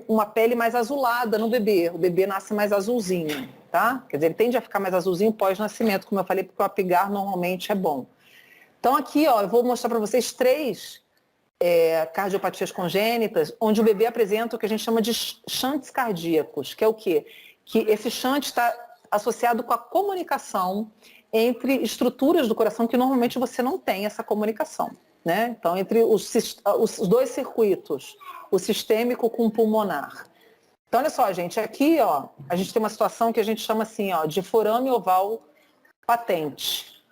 uma pele mais azulada no bebê. O bebê nasce mais azulzinho, tá? Quer dizer, ele tende a ficar mais azulzinho pós-nascimento, como eu falei, porque o apigar normalmente é bom. Então aqui, ó, eu vou mostrar para vocês 3 cardiopatias congênitas, onde o bebê apresenta o que a gente chama de shunts cardíacos, que é o quê? Que esse shunt está associado com a comunicação entre estruturas do coração que normalmente você não tem essa comunicação, né? Então, entre os 2 circuitos, o sistêmico com o pulmonar. Então, olha só, gente, aqui, ó, a gente tem uma situação que a gente chama assim, ó, de forame oval patente.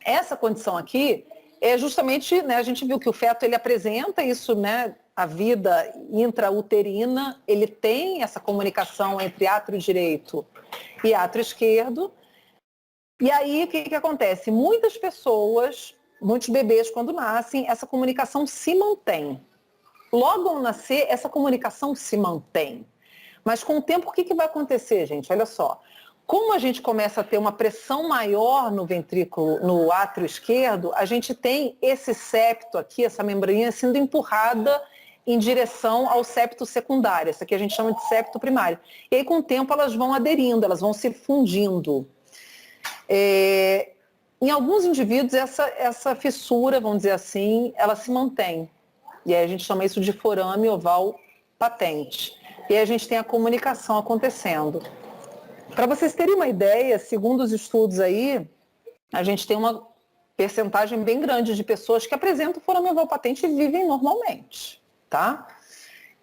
Essa condição aqui é justamente, né, a gente viu que o feto, ele apresenta isso, né, a vida intrauterina, ele tem essa comunicação entre átrio direito e átrio esquerdo. E aí, o que acontece? Muitas pessoas, muitos bebês, quando nascem, essa comunicação se mantém. Logo ao nascer, essa comunicação se mantém. Mas com o tempo, o que vai acontecer, gente? Olha só. Como a gente começa a ter uma pressão maior no ventrículo, no átrio esquerdo, a gente tem esse septo aqui, essa membraninha, sendo empurrada em direção ao septo secundário. Essa aqui a gente chama de septo primário. E aí, com o tempo, elas vão aderindo, elas vão se fundindo. Em alguns indivíduos, essa fissura, vamos dizer assim, ela se mantém. E aí a gente chama isso de forame oval patente. E aí a gente tem a comunicação acontecendo. Para vocês terem uma ideia, segundo os estudos aí, a gente tem uma percentagem bem grande de pessoas que apresentam forame oval patente e vivem normalmente, tá?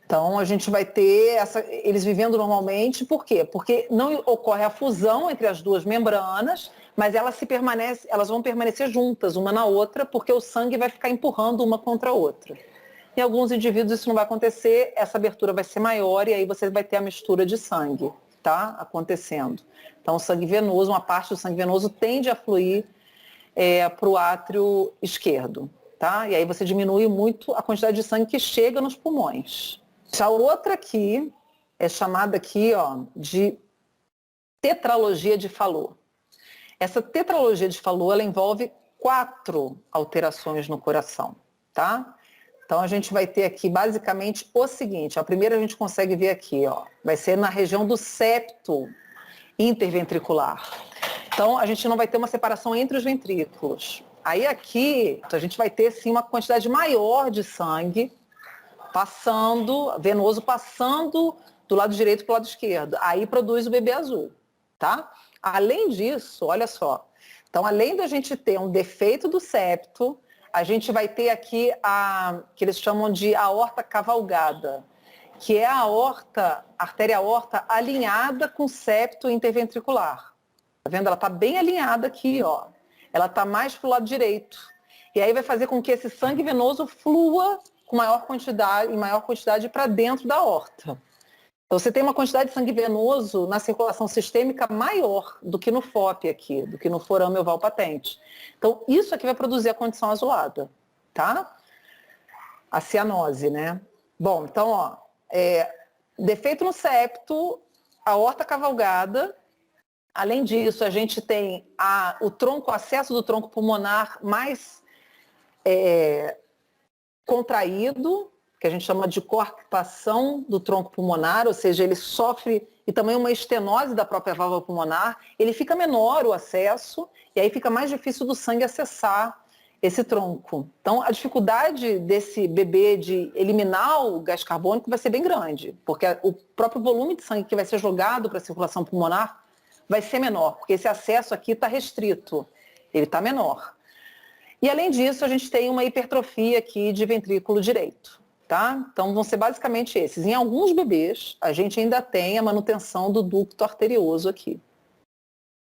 Então, a gente vai ter eles vivendo normalmente, por quê? Porque não ocorre a fusão entre as duas membranas, mas elas vão permanecer juntas, uma na outra, porque o sangue vai ficar empurrando uma contra a outra. Em alguns indivíduos isso não vai acontecer, essa abertura vai ser maior e aí você vai ter a mistura de sangue, tá? Acontecendo. Então, o sangue venoso, uma parte do sangue venoso tende a fluir para o átrio esquerdo, tá? E aí você diminui muito a quantidade de sangue que chega nos pulmões. A outra aqui é chamada aqui, ó, de tetralogia de Fallot. Essa tetralogia de Fallot, ela envolve 4 alterações no coração, tá? Então a gente vai ter aqui basicamente o seguinte, a primeira a gente consegue ver aqui, ó, vai ser na região do septo interventricular. Então a gente não vai ter uma separação entre os ventrículos. Aí aqui a gente vai ter sim uma quantidade maior de sangue venoso passando do lado direito para o lado esquerdo. Aí produz o bebê azul, tá? Além disso, olha só. Então, além da gente ter um defeito do septo, a gente vai ter aqui que eles chamam de aorta cavalgada, que é a artéria aorta alinhada com o septo interventricular. Tá vendo? Ela está bem alinhada aqui, ó. Ela está mais para o lado direito. E aí vai fazer com que esse sangue venoso flua em maior quantidade para dentro da aorta. Então, você tem uma quantidade de sangue venoso na circulação sistêmica maior do que no FOP aqui, do que no forame oval patente. Então, isso aqui vai produzir a condição azulada, tá? A cianose, né? Bom, então, ó, defeito no septo, aorta cavalgada. Além disso, a gente tem o acesso do tronco pulmonar mais contraído, que a gente chama de coarctação do tronco pulmonar, ou seja, ele sofre, e também uma estenose da própria válvula pulmonar, ele fica menor o acesso, e aí fica mais difícil do sangue acessar esse tronco. Então, a dificuldade desse bebê de eliminar o gás carbônico vai ser bem grande, porque o próprio volume de sangue que vai ser jogado para a circulação pulmonar vai ser menor, porque esse acesso aqui está restrito, ele está menor. E além disso, a gente tem uma hipertrofia aqui de ventrículo direito, tá? Então vão ser basicamente esses. Em alguns bebês, a gente ainda tem a manutenção do ducto arterioso aqui.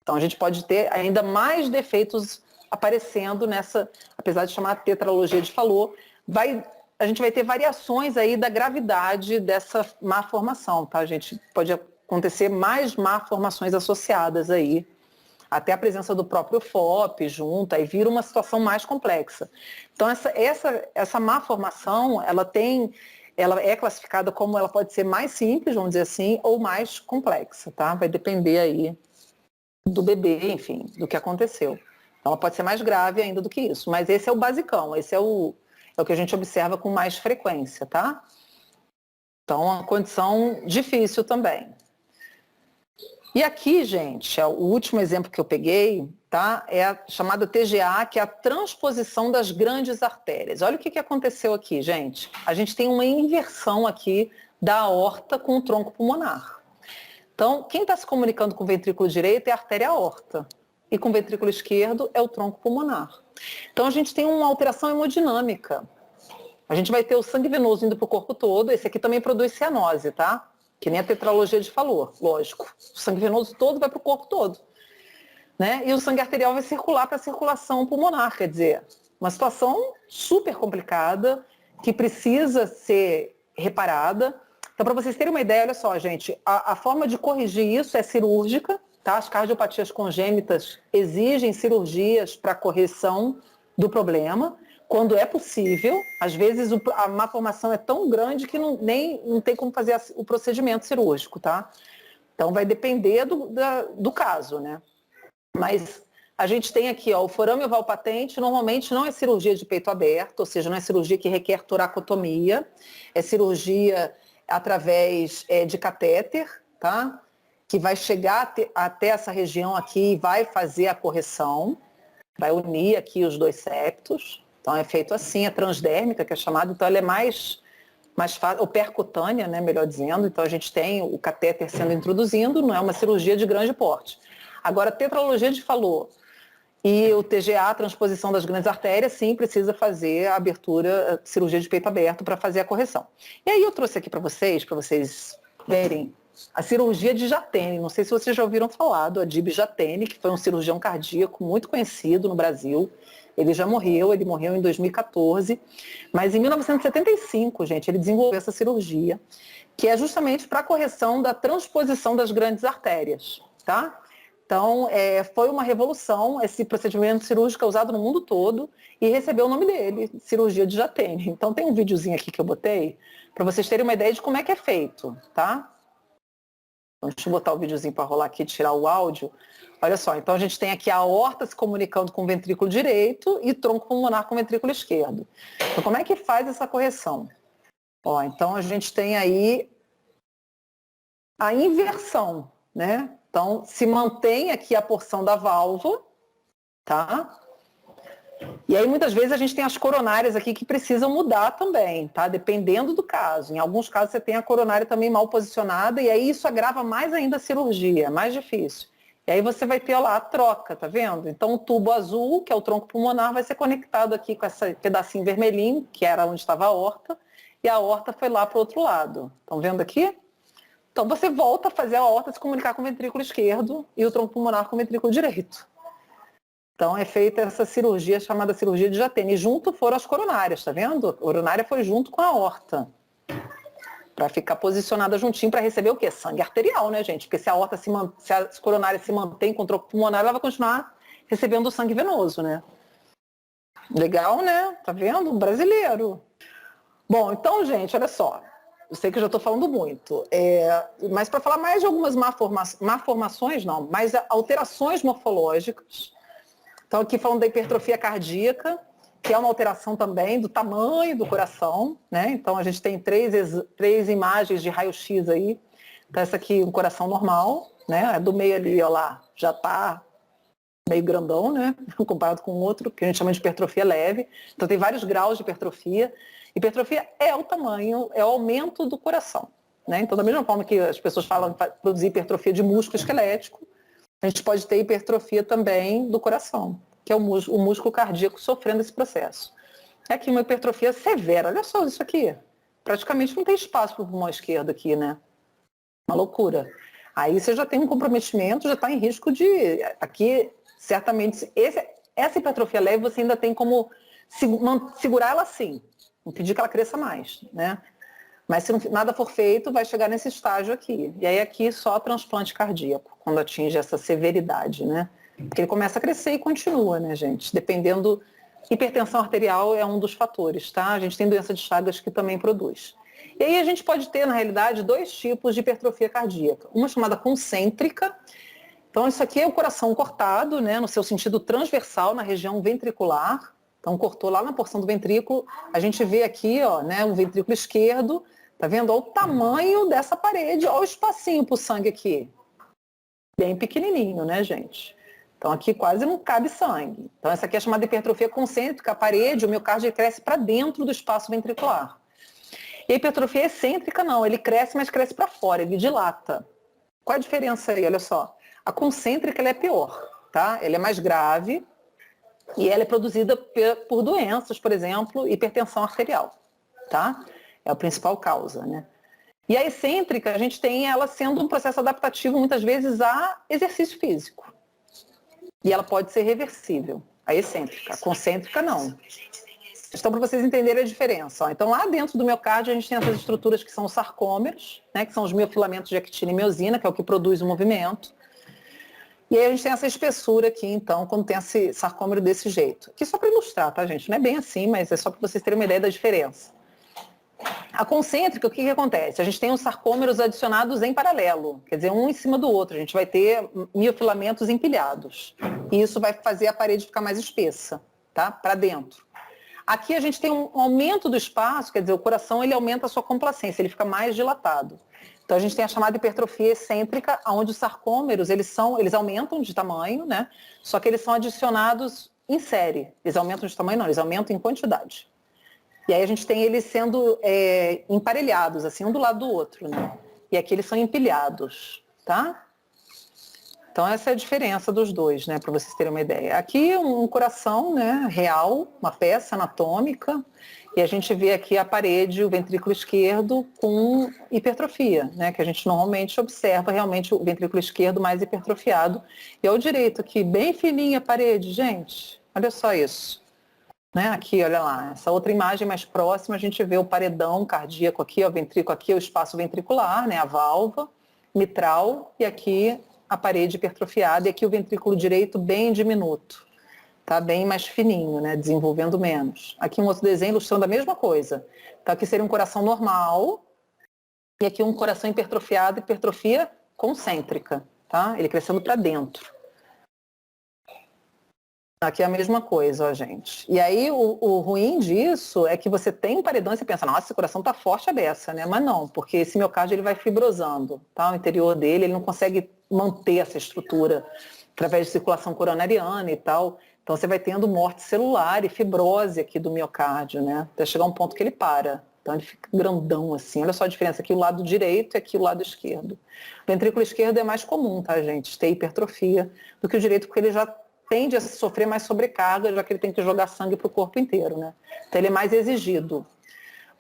Então a gente pode ter ainda mais defeitos aparecendo nessa, apesar de chamar tetralogia de Fallot, a gente vai ter variações aí da gravidade dessa má formação, tá, gente? Pode acontecer mais má formações associadas aí, até a presença do próprio FOP junto, aí vira uma situação mais complexa. Então, essa má formação, ela é classificada como ela pode ser mais simples, vamos dizer assim, ou mais complexa, tá? Vai depender aí do bebê, enfim, do que aconteceu. Então, ela pode ser mais grave ainda do que isso, mas esse é o basicão, esse é o que a gente observa com mais frequência, tá? Então, é uma condição difícil também. E aqui, gente, o último exemplo que eu peguei, tá? É a chamada TGA, que é a transposição das grandes artérias. Olha o que aconteceu aqui, gente. A gente tem uma inversão aqui da aorta com o tronco pulmonar. Então, quem está se comunicando com o ventrículo direito é a artéria aorta. E com o ventrículo esquerdo é o tronco pulmonar. Então, a gente tem uma alteração hemodinâmica. A gente vai ter o sangue venoso indo para o corpo todo. Esse aqui também produz cianose, tá? Que nem a tetralogia de Fallot, lógico. O sangue venoso todo vai para o corpo todo. Né? E o sangue arterial vai circular para a circulação pulmonar, quer dizer, uma situação super complicada, que precisa ser reparada. Então, para vocês terem uma ideia, olha só, gente, a forma de corrigir isso é cirúrgica, tá? As cardiopatias congênitas exigem cirurgias para correção do problema, quando é possível. Às vezes a malformação é tão grande que não tem como fazer o procedimento cirúrgico, tá? Então vai depender do caso, né? Mas a gente tem aqui, ó, o forame oval patente, normalmente não é cirurgia de peito aberto, ou seja, não é cirurgia que requer toracotomia, é cirurgia através de catéter, tá? Que vai chegar até essa região aqui e vai fazer a correção. vai unir aqui os dois septos. Então é feito assim, a transdérmica, que é chamada, então ela é mais fácil, ou percutânea, né, melhor dizendo. Então a gente tem o catéter sendo introduzido, não é uma cirurgia de grande porte. Agora, a tetralogia de Fallot e o TGA, a transposição das grandes artérias, sim, precisa fazer a abertura, a cirurgia de peito aberto para fazer a correção. E aí eu trouxe aqui para vocês verem a cirurgia de Jatene. Não sei se vocês já ouviram falar do Adib Jatene, que foi um cirurgião cardíaco muito conhecido no Brasil. Ele já morreu, ele morreu em 2014, mas em 1975, gente, ele desenvolveu essa cirurgia, que é justamente para a correção da transposição das grandes artérias, tá? Então, foi uma revolução, esse procedimento cirúrgico é usado no mundo todo e recebeu o nome dele, cirurgia de Jatene. Então, tem um videozinho aqui que eu botei, para vocês terem uma ideia de como é que é feito, tá? Então, deixa eu botar o videozinho para rolar aqui, tirar o áudio. Olha só, então a gente tem aqui a aorta se comunicando com o ventrículo direito e tronco pulmonar com o ventrículo esquerdo. Então, como é que faz essa correção? Ó, então a gente tem aí a inversão, né? Então, se mantém aqui a porção da válvula, tá? E aí, muitas vezes, a gente tem as coronárias aqui que precisam mudar também, tá? Dependendo do caso. Em alguns casos, você tem a coronária também mal posicionada e aí isso agrava mais ainda a cirurgia, mais difícil. E aí você vai ter, ó lá, a troca, tá vendo? Então, o tubo azul, que é o tronco pulmonar, vai ser conectado aqui com esse pedacinho vermelhinho, que era onde estava a aorta, e a aorta foi lá para o outro lado. Estão vendo aqui? Então, você volta a fazer a aorta se comunicar com o ventrículo esquerdo e o tronco pulmonar com o ventrículo direito. Então, é feita essa cirurgia chamada cirurgia de Jatene. E junto foram as coronárias, tá vendo? A coronária foi junto com a aorta. Para ficar posicionada juntinho para receber o quê? Sangue arterial, né, gente? Porque se a aorta se a coronária se mantém com o tronco pulmonar, ela vai continuar recebendo o sangue venoso, né? Legal, né? Tá vendo? Brasileiro. Bom, então, gente, olha só. Eu sei que eu já estou falando muito. Mas para falar mais de algumas malformações, não, mas alterações morfológicas. Então, aqui falando da hipertrofia cardíaca, que é uma alteração também do tamanho do coração, né? Então, a gente tem três imagens de raio-x aí. Então, essa aqui, um coração normal, né? A do meio ali, ó lá, já está meio grandão, né? Comparado com o outro, que a gente chama de hipertrofia leve. Então, tem vários graus de hipertrofia. Hipertrofia é o tamanho, é o aumento do coração, né? Então, da mesma forma que as pessoas falam para produzir hipertrofia de músculo esquelético, a gente pode ter hipertrofia também do coração, que é o músculo cardíaco sofrendo esse processo. É aqui uma hipertrofia severa, olha só isso aqui. Praticamente não tem espaço para o pulmão esquerdo aqui, né? Uma loucura. Aí você já tem um comprometimento, já está em risco de... Aqui, certamente, essa hipertrofia leve você ainda tem como segurar ela assim, impedir que ela cresça mais, né? Mas se nada for feito, vai chegar nesse estágio aqui. E aí aqui só transplante cardíaco, quando atinge essa severidade, né? Porque ele começa a crescer e continua, né, gente? Dependendo, hipertensão arterial é um dos fatores, tá? A gente tem doença de Chagas que também produz. E aí a gente pode ter, na realidade, dois tipos de hipertrofia cardíaca. Uma chamada concêntrica. Então isso aqui é o coração cortado, né, no seu sentido transversal, na região ventricular. Então cortou lá na porção do ventrículo. A gente vê aqui, ó, né, o ventrículo esquerdo. Tá vendo? Olha o tamanho dessa parede, olha o espacinho pro sangue aqui. Bem pequenininho, né, gente? Então aqui quase não cabe sangue. Então essa aqui é chamada hipertrofia concêntrica, a parede, o miocárdio cresce para dentro do espaço ventricular. E a hipertrofia excêntrica não, ele cresce, mas cresce para fora, ele dilata. Qual a diferença aí? Olha só. A concêntrica ela é pior, tá? Ela é mais grave e ela é produzida por doenças, por exemplo, hipertensão arterial, tá? É a principal causa, né? E a excêntrica, a gente tem ela sendo um processo adaptativo, muitas vezes, a exercício físico. E ela pode ser reversível, a excêntrica. A concêntrica, não. Então, para vocês entenderem a diferença. Ó. Então, lá dentro do miocárdio, a gente tem essas estruturas que são os sarcômeros, né, que são os miofilamentos de actina e miosina, que é o que produz o movimento. E aí a gente tem essa espessura aqui, então, quando tem esse sarcômero desse jeito. Aqui só para ilustrar, tá, gente? Não é bem assim, mas é só para vocês terem uma ideia da diferença. A concêntrica, o que acontece? A gente tem os sarcômeros adicionados em paralelo, quer dizer, um em cima do outro. A gente vai ter miofilamentos empilhados. E isso vai fazer a parede ficar mais espessa, tá? Para dentro. Aqui a gente tem um aumento do espaço, quer dizer, o coração ele aumenta a sua complacência, ele fica mais dilatado. Então a gente tem a chamada hipertrofia excêntrica, onde os sarcômeros eles aumentam de tamanho, né? Só que eles são adicionados em série. Eles aumentam de tamanho, não, eles aumentam em quantidade. E aí a gente tem eles sendo emparelhados, assim, um do lado do outro, né? E aqui eles são empilhados, tá? Então essa é a diferença dos dois, né, para vocês terem uma ideia. Aqui um coração, né, real, uma peça anatômica, e a gente vê aqui a parede, o ventrículo esquerdo com hipertrofia, né, que a gente normalmente observa realmente o ventrículo esquerdo mais hipertrofiado. E o direito aqui, bem fininha a parede, gente, olha só isso. Né, aqui, olha lá, essa outra imagem mais próxima, a gente vê o paredão cardíaco aqui, ó, o ventrículo aqui, o espaço ventricular, né, a válvula mitral, e aqui a parede hipertrofiada, e aqui o ventrículo direito bem diminuto, tá bem mais fininho, né, desenvolvendo menos. Aqui um outro desenho ilustrando a mesma coisa. Então aqui seria um coração normal, e aqui um coração hipertrofiado, hipertrofia concêntrica, tá? Ele crescendo para dentro. Aqui é a mesma coisa, ó, gente. E aí, o ruim disso é que você tem um paredão e você pensa, nossa, esse coração tá forte a beça, né? Mas não, porque esse miocárdio ele vai fibrosando, tá? O interior dele, ele não consegue manter essa estrutura através de circulação coronariana e tal. Então, você vai tendo morte celular e fibrose aqui do miocárdio, né? Até chegar um ponto que ele para. Então, ele fica grandão assim. Olha só a diferença, aqui o lado direito e aqui o lado esquerdo. O ventrículo esquerdo é mais comum, tá, gente? Ter hipertrofia do que o direito, porque ele já tende a sofrer mais sobrecarga, já que ele tem que jogar sangue para o corpo inteiro, né? Então ele é mais exigido.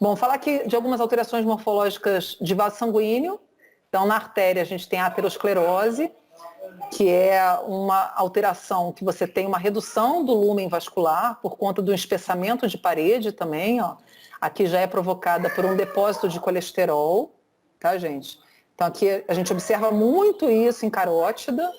Bom, falar aqui de algumas alterações morfológicas de vaso sanguíneo. Então, na artéria a gente tem a aterosclerose, que é uma alteração que você tem uma redução do lúmen vascular por conta do espessamento de parede também, ó. Aqui já é provocada por um depósito de colesterol, tá, gente? Então aqui a gente observa muito isso em carótida,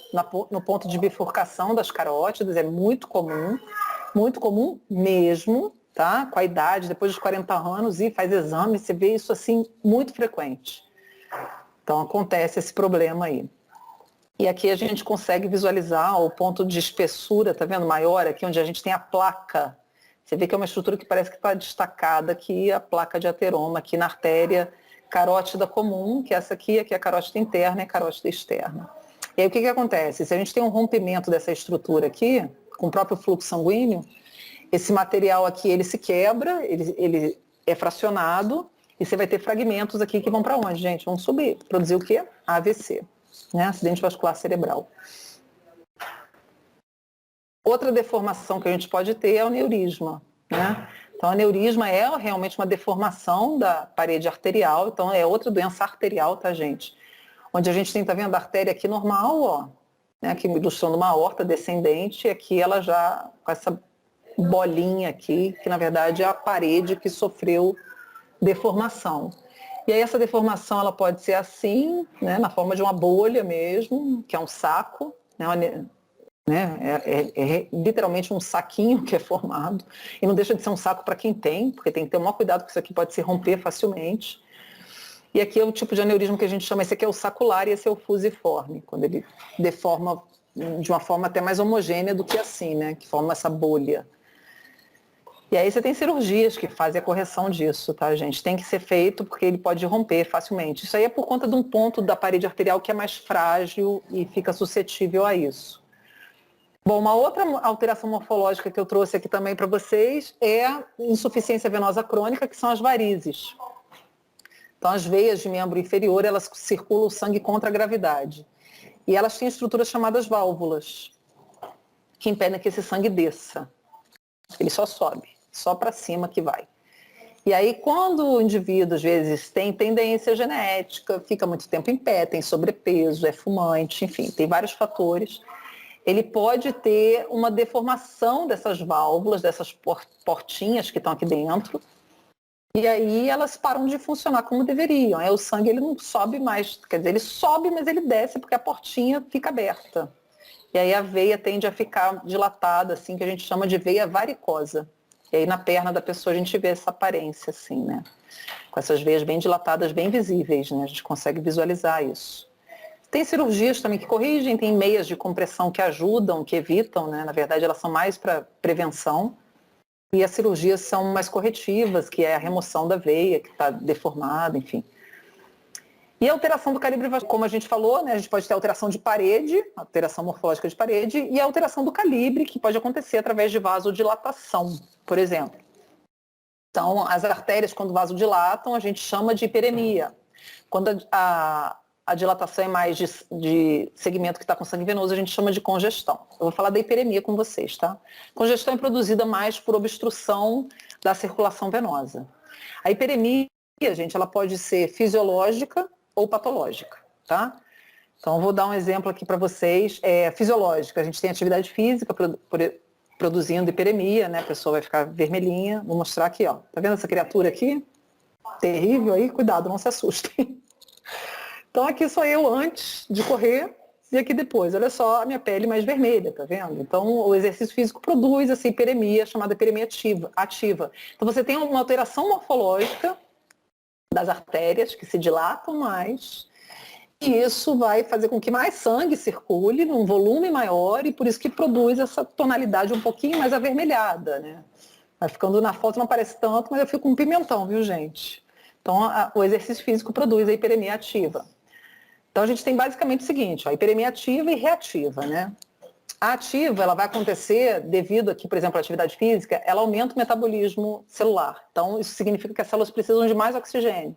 no ponto de bifurcação das carótidas, é muito comum mesmo, tá? Com a idade, depois dos 40 anos, e faz exame, você vê isso assim muito frequente. Então acontece esse problema aí. E aqui a gente consegue visualizar o ponto de espessura, tá vendo? Maior, aqui onde a gente tem a placa. Você vê que é uma estrutura que parece que está destacada aqui, a placa de ateroma, aqui na artéria carótida comum, que é essa aqui é a carótida interna e a carótida externa. E aí o que acontece? Se a gente tem um rompimento dessa estrutura aqui, com o próprio fluxo sanguíneo, esse material aqui ele se quebra, ele é fracionado, e você vai ter fragmentos aqui que vão para onde, gente? Vão subir, produzir o quê? AVC, né? Acidente vascular cerebral. Outra deformação que a gente pode ter é o aneurisma, né? Então, o aneurisma é realmente uma deformação da parede arterial, então é outra doença arterial, tá, gente? Onde a gente tem, tá vendo, a artéria aqui normal, ó, né, aqui ilustrando uma aorta descendente, e aqui ela já, com essa bolinha aqui, que na verdade é a parede que sofreu deformação. E aí essa deformação, ela pode ser assim, né, na forma de uma bolha mesmo, que é um saco, né, é literalmente um saquinho que é formado, e não deixa de ser um saco para quem tem, porque tem que ter o maior cuidado, porque isso aqui pode se romper facilmente. E aqui é o tipo de aneurisma que a gente chama, esse aqui é o sacular e esse é o fusiforme, quando ele deforma de uma forma até mais homogênea do que assim, né, que forma essa bolha. E aí você tem cirurgias que fazem a correção disso, tá, gente? Tem que ser feito porque ele pode romper facilmente. Isso aí é por conta de um ponto da parede arterial que é mais frágil e fica suscetível a isso. Bom, uma outra alteração morfológica que eu trouxe aqui também para vocês é a insuficiência venosa crônica, que são as varizes. Então, as veias de membro inferior, elas circulam o sangue contra a gravidade. E elas têm estruturas chamadas válvulas, que impedem que esse sangue desça. Ele só sobe, só para cima que vai. E aí, quando o indivíduo, às vezes, tem tendência genética, fica muito tempo em pé, tem sobrepeso, é fumante, enfim, tem vários fatores, ele pode ter uma deformação dessas válvulas, dessas portinhas que estão aqui dentro, e aí elas param de funcionar como deveriam. Aí o sangue ele não sobe mais, quer dizer, ele sobe, mas ele desce porque a portinha fica aberta. E aí a veia tende a ficar dilatada, assim, que a gente chama de veia varicosa. E aí na perna da pessoa a gente vê essa aparência, assim, né? Com essas veias bem dilatadas, bem visíveis, né? A gente consegue visualizar isso. Tem cirurgias também que corrigem, tem meias de compressão que ajudam, que evitam, né? Na verdade, elas são mais para prevenção. E as cirurgias são mais corretivas, que é a remoção da veia, que está deformada, enfim. E a alteração do calibre, como a gente falou, né, a gente pode ter alteração de parede, alteração morfológica de parede, e a alteração do calibre, que pode acontecer através de vasodilatação, por exemplo. Então, as artérias, quando vasodilatam, a gente chama de hiperemia. Quando a dilatação é mais de segmento que está com sangue venoso, a gente chama de congestão. Eu vou falar da hiperemia com vocês, tá? Congestão é produzida mais por obstrução da circulação venosa. A hiperemia, gente, ela pode ser fisiológica ou patológica, tá? Então, eu vou dar um exemplo aqui para vocês. Fisiológica, a gente tem atividade física produzindo hiperemia, né? A pessoa vai ficar vermelhinha. Vou mostrar aqui, ó. Tá vendo essa criatura aqui? Terrível aí, cuidado, não se assustem. Então, aqui sou eu antes de correr e aqui depois. Olha só a minha pele mais vermelha, tá vendo? Então, o exercício físico produz essa hiperemia, chamada hiperemia ativa. Então, você tem uma alteração morfológica das artérias que se dilatam mais, e isso vai fazer com que mais sangue circule num volume maior e por isso que produz essa tonalidade um pouquinho mais avermelhada, né? Vai ficando na foto, não aparece tanto, mas eu fico com um pimentão, viu, gente? Então, o exercício físico produz a hiperemia ativa. Então, a gente tem basicamente o seguinte, ó, hiperemia ativa e reativa, né? A ativa, ela vai acontecer devido aqui, por exemplo, à atividade física, ela aumenta o metabolismo celular. Então, isso significa que as células precisam de mais oxigênio.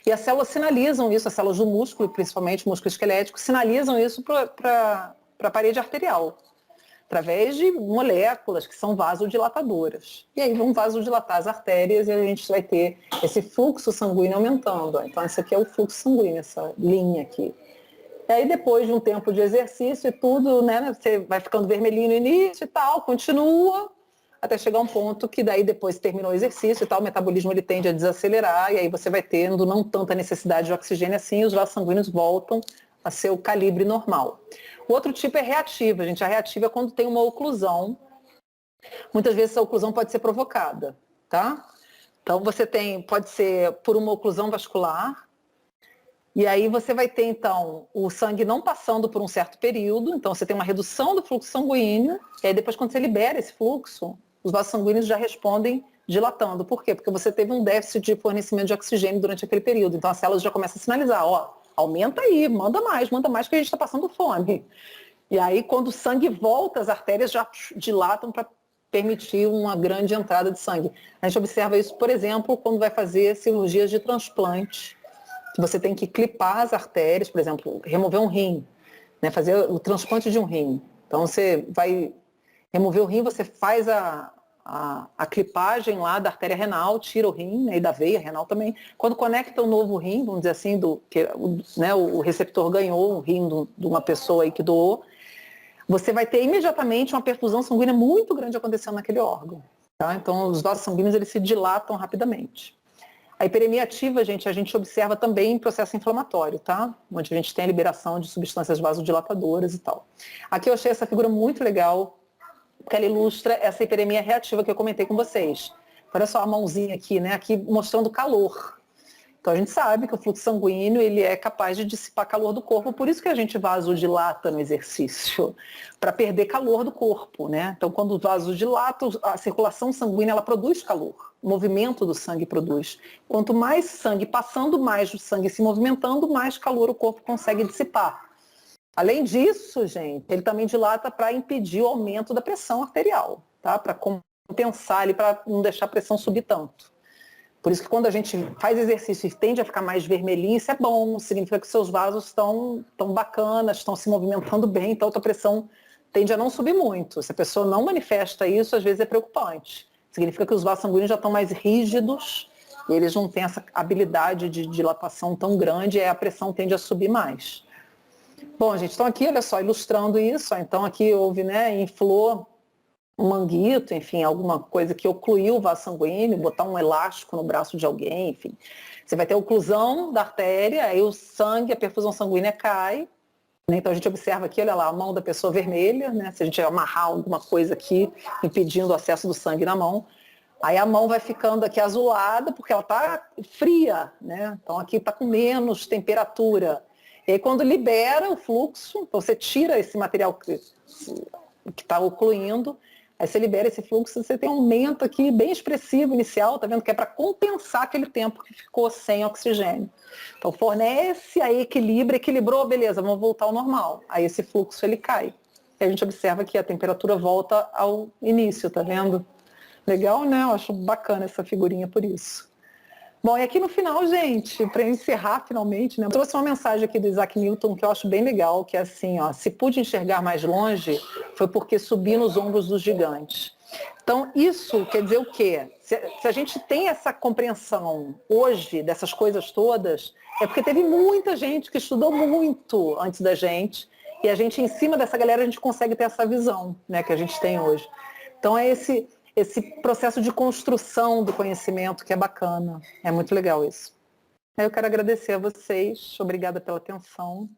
E as células sinalizam isso, as células do músculo, principalmente músculo esquelético, sinalizam isso para a parede arterial, através de moléculas que são vasodilatadoras. E aí vão vasodilatar as artérias e a gente vai ter esse fluxo sanguíneo aumentando. Então, esse aqui é o fluxo sanguíneo, essa linha aqui. E aí, depois de um tempo de exercício e tudo, né, você vai ficando vermelhinho no início e tal, continua, até chegar um ponto que daí depois terminou o exercício e tal, o metabolismo ele tende a desacelerar e aí você vai tendo não tanta necessidade de oxigênio assim e os vasos sanguíneos voltam a seu calibre normal. O outro tipo é reativa, gente. A reativa é quando tem uma oclusão. Muitas vezes essa oclusão pode ser provocada, tá? Então você pode ser por uma oclusão vascular, e aí você vai ter, então, o sangue não passando por um certo período, então você tem uma redução do fluxo sanguíneo, e aí depois quando você libera esse fluxo, os vasos sanguíneos já respondem dilatando. Por quê? Porque você teve um déficit de fornecimento de oxigênio durante aquele período. Então as células já começam a sinalizar, ó, aumenta aí, manda mais que a gente está passando fome. E aí quando o sangue volta, as artérias já dilatam para permitir uma grande entrada de sangue. A gente observa isso, por exemplo, quando vai fazer cirurgias de transplante, que você tem que clipar as artérias, por exemplo, remover um rim, né, fazer o transplante de um rim. Então você vai remover o rim, você faz a clipagem lá da artéria renal, tira o rim, né, e da veia renal também. Quando conecta um novo rim, vamos dizer assim, né, o receptor ganhou um rim de uma pessoa aí que doou, você vai ter imediatamente uma perfusão sanguínea muito grande acontecendo naquele órgão. Tá? Então os vasos sanguíneos eles se dilatam rapidamente. A hiperemia ativa, gente, a gente observa também em processo inflamatório, tá? Onde a gente tem a liberação de substâncias vasodilatadoras e tal. Aqui eu achei essa figura muito legal, porque ela ilustra essa hiperemia reativa que eu comentei com vocês. Olha só a mãozinha aqui, né? Aqui mostrando calor. Então a gente sabe que o fluxo sanguíneo ele é capaz de dissipar calor do corpo, por isso que a gente vasodilata no exercício, para perder calor do corpo, né? Então quando o vasodilata, a circulação sanguínea ela produz calor, o movimento do sangue produz. Quanto mais sangue passando, mais o sangue se movimentando, mais calor o corpo consegue dissipar. Além disso, gente, ele também dilata para impedir o aumento da pressão arterial, tá? Para compensar ali, para não deixar a pressão subir tanto. Por isso que quando a gente faz exercício e tende a ficar mais vermelhinho, isso é bom, significa que seus vasos estão bacanas, estão se movimentando bem, então a tua pressão tende a não subir muito. Se a pessoa não manifesta isso, às vezes é preocupante. Significa que os vasos sanguíneos já estão mais rígidos e eles não têm essa habilidade de dilatação tão grande e a pressão tende a subir mais. Bom, gente, então aqui, olha só, ilustrando isso, então aqui houve, né, inflou um manguito, enfim, alguma coisa que ocluiu o vaso sanguíneo, botar um elástico no braço de alguém, enfim. Você vai ter oclusão da artéria, aí o sangue, a perfusão sanguínea cai, né? Então a gente observa aqui, olha lá, a mão da pessoa vermelha, né? Se a gente amarrar alguma coisa aqui, impedindo o acesso do sangue na mão, aí a mão vai ficando aqui azulada, porque ela está fria, né? Então aqui está com menos temperatura. E aí quando libera o fluxo, então você tira esse material que está ocluindo, Aí você libera esse fluxo, você tem um aumento aqui bem expressivo inicial, tá vendo? Que é para compensar aquele tempo que ficou sem oxigênio. Então fornece, aí equilibrou, beleza, vamos voltar ao normal. Aí esse fluxo ele cai. E a gente observa que a temperatura volta ao início, tá vendo? Legal, né? Eu acho bacana essa figurinha por isso. Bom, e aqui no final, gente, para encerrar finalmente, né, eu trouxe uma mensagem aqui do Isaac Newton que eu acho bem legal, que é assim, ó, se pude enxergar mais longe, foi porque subi nos ombros dos gigantes. Então, isso quer dizer o quê? Se a gente tem essa compreensão hoje dessas coisas todas, é porque teve muita gente que estudou muito antes da gente, e a gente, em cima dessa galera, a gente consegue ter essa visão, né, que a gente tem hoje. Então, é esse processo de construção do conhecimento que é bacana. É muito legal isso. Eu quero agradecer a vocês. Obrigada pela atenção.